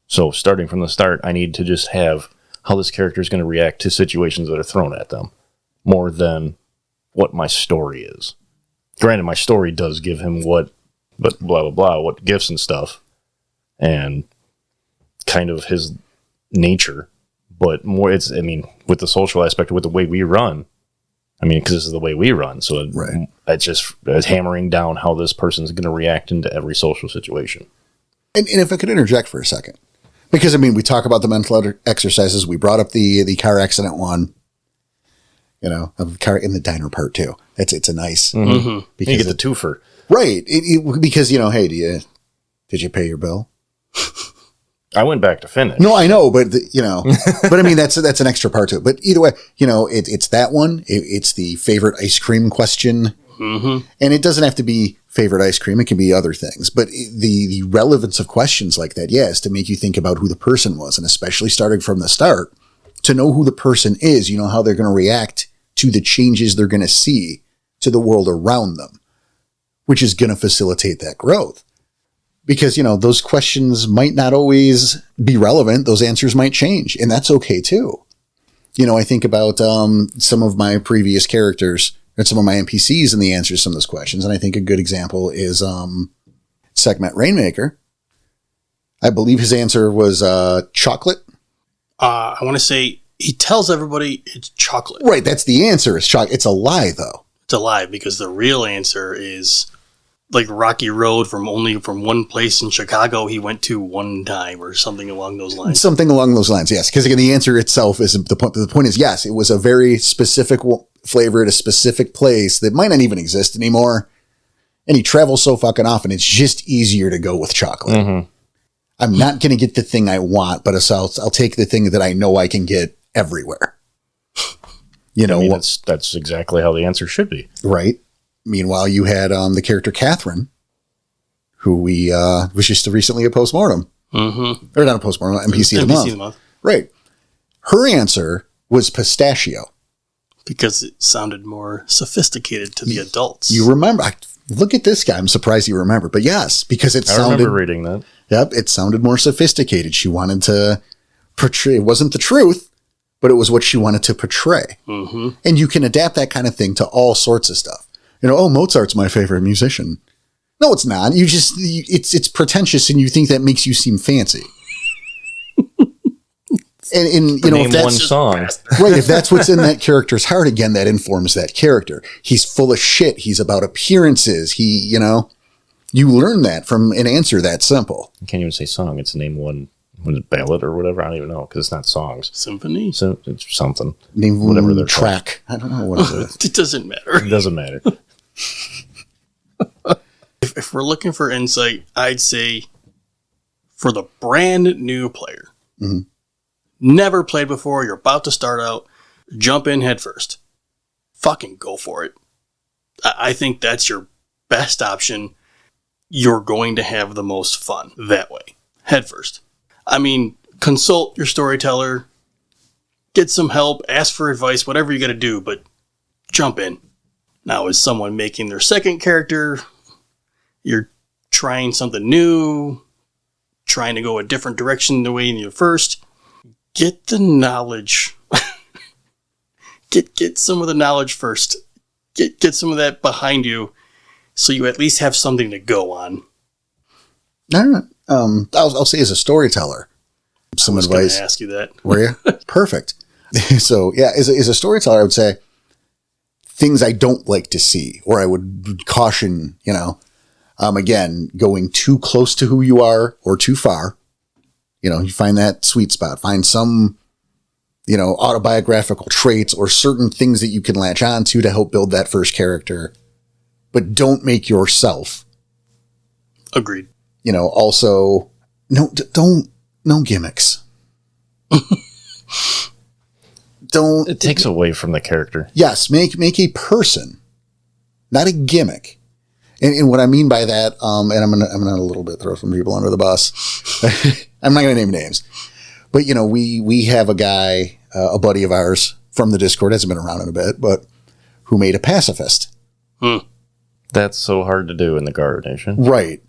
So starting from the start, I need to just have how this character is going to react to situations that are thrown at them more than what my story is. Granted, my story does give him what gifts and stuff and kind of his nature, but more with the social aspect, with the way we run, because this is the way we run, so right. It's hammering down how this person's going to react into every social situation. And if I could interject for a second, because we talk about the mental exercises, we brought up the car accident one, of car in the diner part too. It's a nice, because you get the twofer. Right. Because, hey, did you pay your bill? I went back to finish. No, I know, but that's an extra part to it. But either way, it's that one. It's the favorite ice cream question. And it doesn't have to be favorite ice cream. It can be other things. But the relevance of questions like that, is to make you think about who the person was. And especially starting from the start, to know who the person is, how they're going to react to the changes they're going to see to the world around them, which is going to facilitate that growth. Because, those questions might not always be relevant. Those answers might change, and that's okay too. I think about some of my previous characters and some of my NPCs and the answers to some of those questions. And I think a good example is Segment Rainmaker. I believe his answer was chocolate. I want to say he tells everybody it's chocolate. Right, that's the answer. It's chocolate. It's a lie, though. It's a lie, because the real answer is like Rocky Road, from one place in Chicago he went to one time, or something along those lines. Something along those lines, yes. Because again, the answer itself isn't the point. The point is, yes, it was a very specific flavor at a specific place that might not even exist anymore. And he travels so fucking often, it's just easier to go with chocolate. Mm-hmm. I'm not going to get the thing I want, but I'll take the thing that I know I can get everywhere. That's exactly how the answer should be. Right. Meanwhile, you had the character Catherine, who we was just recently a postmortem. Mm-hmm. Or not a postmortem, NPC of the month. Right. Her answer was pistachio. Because it sounded more sophisticated to the adults. You remember. Look at this guy. I'm surprised you remember. But yes, because I remember reading that. Yep, it sounded more sophisticated. She wanted to portray. It wasn't the truth, but it was what she wanted to portray. Mm-hmm. And you can adapt that kind of thing to all sorts of stuff. Mozart's my favorite musician. No, it's not. It's pretentious, and you think that makes you seem fancy. And if that's one song, right? If that's what's in that character's heart, again, that informs that character. He's full of shit. He's about appearances. You learn that from an answer that simple. I can't even say song. It's name one ballad or whatever. I don't even know, because it's not songs. Symphony. So it's something. Name whatever their track. Called. I don't know what it is. It doesn't matter. It doesn't matter. If we're looking for insight, I'd say for the brand new player, never played before, you're about to start out, jump in head first. Fucking go for it. I think that's your best option. You're going to have the most fun that way. Head first. I mean, consult your storyteller, get some help, ask for advice, whatever you got to do, but jump in. Now, is someone making their second character? You're trying something new, trying to go a different direction the way in your first. Get the knowledge. get some of the knowledge first. Get some of that behind you, so you at least have something to go on. All right. I'll say as a storyteller, some advice. I was going to ask you that. Were you? Perfect. So yeah, as a storyteller, I would say things I don't like to see, or I would caution, again, going too close to who you are or too far. You find that sweet spot, find some, autobiographical traits or certain things that you can latch on to help build that first character, but don't make yourself. Agreed. Also, no gimmicks. Don't. It takes away from the character. Yes, make a person, not a gimmick. And what I mean by that, and I'm gonna a little bit throw some people under the bus. I'm not gonna name names, but we have a guy, a buddy of ours from the Discord, hasn't been around in a bit, but who made a pacifist. That's so hard to do in the Garter Nation, right?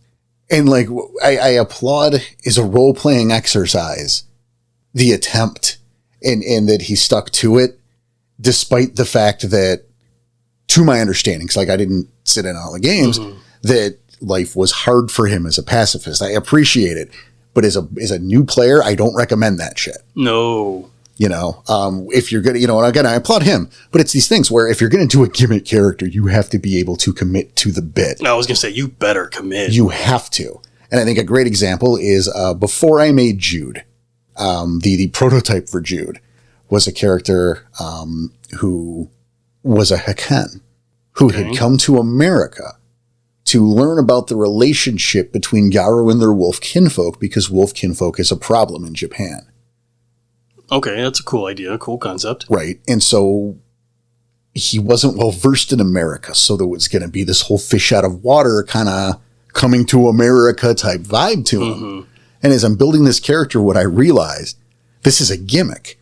And I applaud as a role playing exercise the attempt, and that he stuck to it, despite the fact that, to my understanding, because I didn't sit in on all the games, that life was hard for him as a pacifist. I appreciate it, but as a new player, I don't recommend that shit. No. If you're gonna, and again, I applaud him, but it's these things where if you're gonna do a gimmick character, you have to be able to commit to the bit. I was gonna say, you better commit. You have to. And I think a great example is before I made Jude, the prototype for Jude was a character who was a Haken, who had come to America to learn about the relationship between Garu and their wolf kinfolk, because wolf kinfolk is a problem in Japan. Okay, that's a cool idea, a cool concept. Right. And so he wasn't well versed in America, so there was going to be this whole fish out of water kind of coming to America type vibe to him. And as I'm building this character, what I realized, this is a gimmick.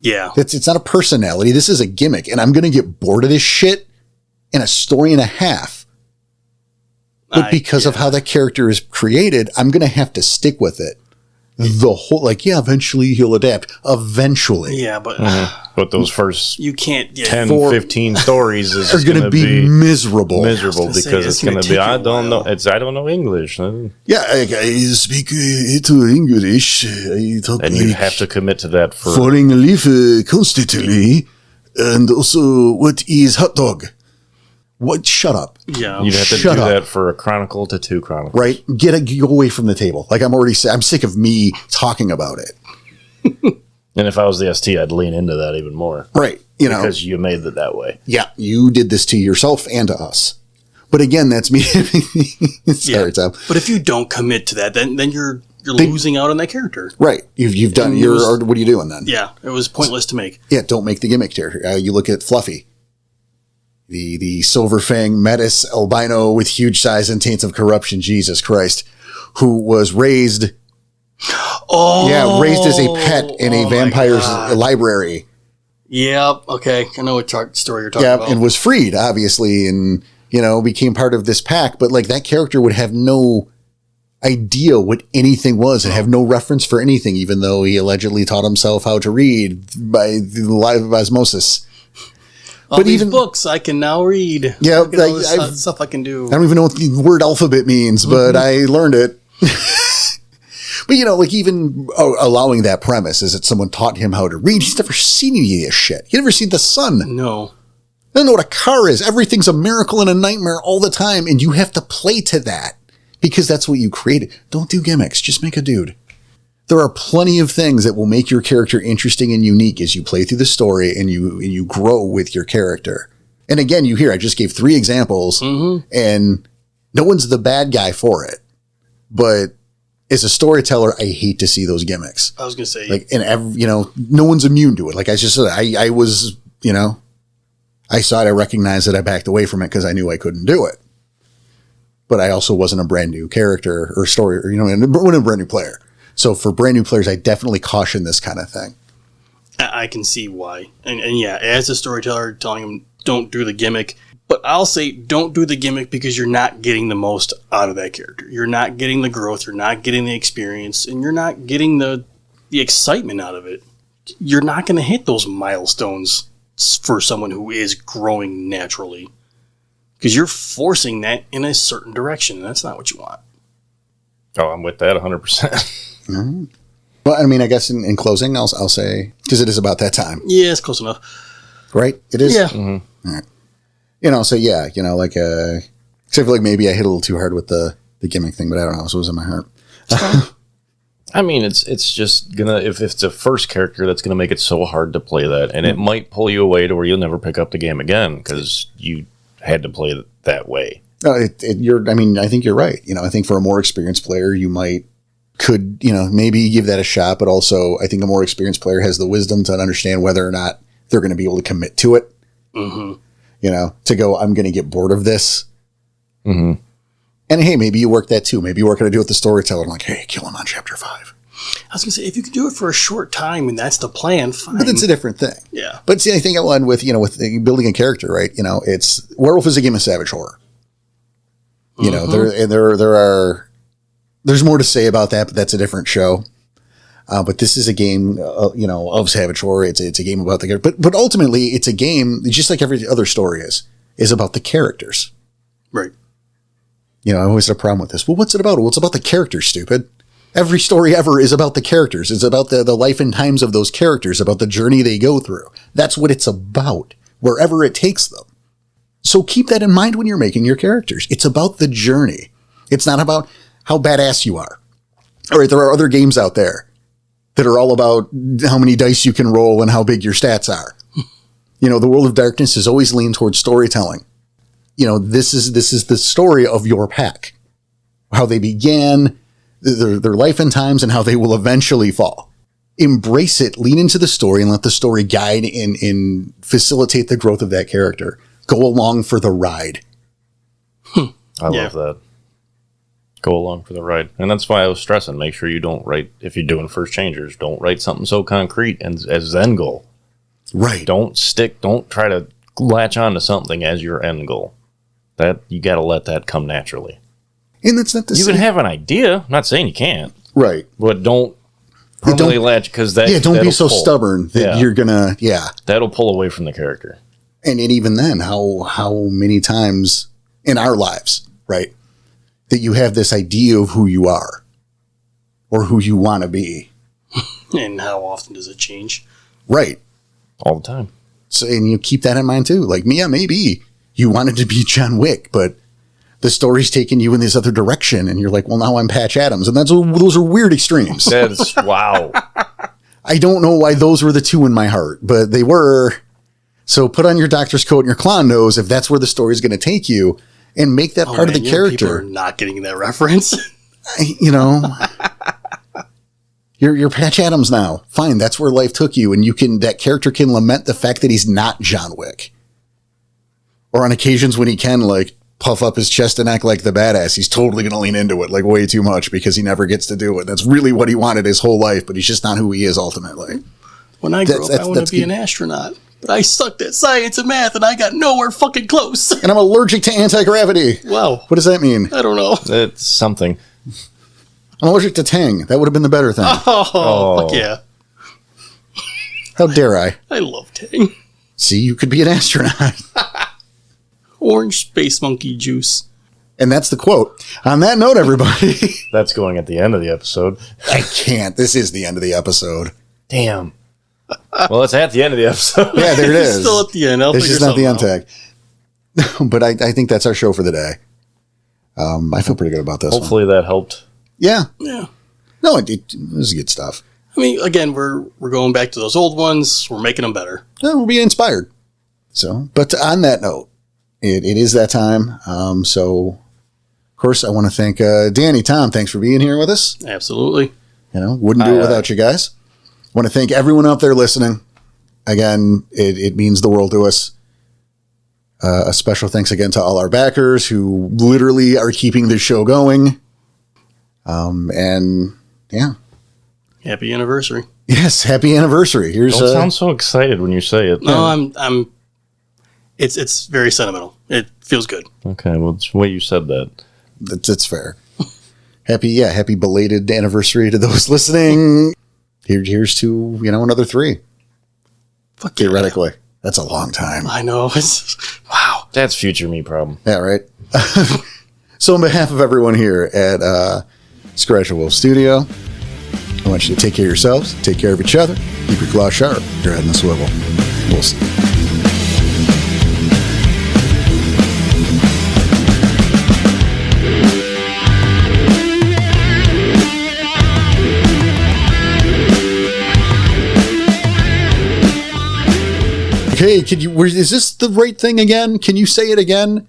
Yeah. It's not a personality. This is a gimmick. And I'm going to get bored of this shit in a story and a half. But because of how that character is created, I'm going to have to stick with it. The whole, eventually he'll adapt. Eventually. Yeah, but... But those first you can't 10, 15 stories are going to be miserable. Miserable because it's going to be, I don't know English. Yeah, I speak English. And you have to commit to that for... Falling a leaf constantly. And also, what is hot dog? What? Shut up. Yeah. You'd have to do that for a Chronicle to 2 Chronicles. Right? Go away from the table. I'm sick of me talking about it. And if I was the ST, I'd lean into that even more. Right. Because you made it that way. Yeah. You did this to yourself and to us. But again, that's me. Sorry, Tom. But if you don't commit to that, then you're losing out on that character. Right. You've done what are you doing then? Yeah. It was pointless to make. Yeah. Don't make the gimmick character. You look at Fluffy. The Silver Fang Metis albino with huge size and taints of corruption, Jesus Christ, who was raised raised as a pet in a vampire's library. Yeah, okay. I know what story you're talking about. And was freed, obviously, and, became part of this pack. But, that character would have no idea what anything was and have no reference for anything, even though he allegedly taught himself how to read by the live of osmosis. All these books I can now read. Yeah, all this stuff I can do. I don't even know what the word alphabet means, but I learned it. But, even allowing that premise is that someone taught him how to read. He's never seen any of this shit. He's never seen the sun. No. I don't know what a car is. Everything's a miracle and a nightmare all the time, and you have to play to that because that's what you created. Don't do gimmicks. Just make a dude. There are plenty of things that will make your character interesting and unique as you play through the story and you grow with your character. And again, I just gave 3 examples, and no one's the bad guy for it. But as a storyteller, I hate to see those gimmicks. I was going to say, no one's immune to it. Like I just said, I was, I saw it, I recognized it, I backed away from it because I knew I couldn't do it. But I also wasn't a brand new character or story, or, wasn't a brand new player. So for brand new players, I definitely caution this kind of thing. I can see why. And yeah, as a storyteller, telling them don't do the gimmick. But I'll say don't do the gimmick because you're not getting the most out of that character. You're not getting the growth, you're not getting the experience, and you're not getting the excitement out of it. You're not going to hit those milestones for someone who is growing naturally. Because you're forcing that in a certain direction, and that's not what you want. Oh, I'm with that 100%. Mm-hmm. Well, I mean, I guess in closing, I'll say, because it is about that time. Yeah, it's close enough. Right? It is? Yeah. Mm-hmm. All right. So yeah, except for like maybe I hit a little too hard with the gimmick thing, but I don't know. So it was in my heart. I mean, it's just gonna, if it's a first character, that's gonna make it so hard to play that, and it might pull you away to where you'll never pick up the game again because you had to play it that way. I think you're right. I think for a more experienced player, could maybe give that a shot, but also I think a more experienced player has the wisdom to understand whether or not they're going to be able to commit to it. Mm-hmm. To go, I'm going to get bored of this. Mm-hmm. And hey, maybe you work that too. Maybe you work to do with the storyteller. I'm like, hey, kill him on chapter 5. I was going to say, if you could do it for a short time and that's the plan, fine. But it's a different thing. Yeah. But see, I think I'll end with, with building a character, right? It's Werewolf is a game of savage horror. There's more to say about that, but that's a different show. But this is a game, of savage horror. It's a game about the character. But ultimately, it's a game, just like every other story is about the characters. Right. I always had a problem with this. Well, what's it about? Well, it's about the characters, stupid. Every story ever is about the characters. It's about the life and times of those characters, about the journey they go through. That's what it's about, wherever it takes them. So keep that in mind when you're making your characters. It's about the journey. It's not about how badass you are. All right, there are other games out there that are all about how many dice you can roll and how big your stats are. The World of Darkness has always leaned towards storytelling. This is the story of your pack, how they began, their life and times, and how they will eventually fall. Embrace it, lean into the story, and let the story guide and facilitate the growth of that character. Go along for the ride. I love that. Go along for the ride. And that's why I was stressing, make sure you don't write, if you're doing first changers, don't write something so concrete as end goal. Right. Don't try to latch on to something as your end goal. That you got to let that come naturally. And that's not the You can have an idea. I'm not saying you can't. Right. But don't permanently latch, because that. Yeah, don't be so stubborn that you're going to, that'll pull away from the character. And even then, how many times in our lives, right, that you have this idea of who you are or who you want to be. And how often does it change? Right. All the time. So, and you keep that in mind too. Like, maybe you wanted to be John Wick, but the story's taking you in this other direction. And you're like, well, now I'm Patch Adams. And those are weird extremes. That's wow. I don't know why those were the two in my heart, but they were. So put on your doctor's coat and your clown nose if that's where the story's going to take you, and make that part of the character. People are not getting that reference. You're Patch Adams now. Fine, that's where life took you, and that character can lament the fact that he's not John Wick. Or on occasions when he can, like, puff up his chest and act like the badass, he's totally going to lean into it, like, way too much, because he never gets to do it. That's really what he wanted his whole life, but he's just not who he is ultimately. When I grow up, I want to be an astronaut. But I sucked at science and math, and I got nowhere fucking close. And I'm allergic to anti-gravity. Wow. What does that mean? I don't know. It's something. I'm allergic to Tang. That would have been the better thing. Oh. Fuck yeah. How dare I? I love Tang. See, you could be an astronaut. Orange space monkey juice. And that's the quote. On that note, everybody. That's going at the end of the episode. I can't. This is the end of the episode. Damn. Well, it's at the end of the episode. Yeah, there it is. It's still at the end. It's just not the end tag. But I think that's our show for the day. I feel pretty good about this. Hopefully that helped. Yeah. Yeah. No, it was good stuff. I mean, again, we're going back to those old ones. We're making them better. Yeah, we're being inspired. So, but on that note, it is that time. So, of course, I want to thank Danny, Tom. Thanks for being here with us. Absolutely. Wouldn't do it without you guys. Want to thank everyone out there listening. Again, it means the world to us. A special thanks again to all our backers who literally are keeping the show going. And yeah. Happy anniversary. Yes, happy anniversary. Here's Don't sound so excited when you say it. No, I'm it's very sentimental. It feels good. Okay, well, it's the way you said that. That's fair. Happy belated anniversary to those listening. Here's to, another 3. Fuck yeah. Theoretically. That's a long time. I know. Wow. That's future me problem. Yeah, right. So on behalf of everyone here at Scratch and Wolf Studio, I want you to take care of yourselves, take care of each other, keep your claws sharp, your head in the swivel. We'll see. Okay, is this the right thing again? Can you say it again?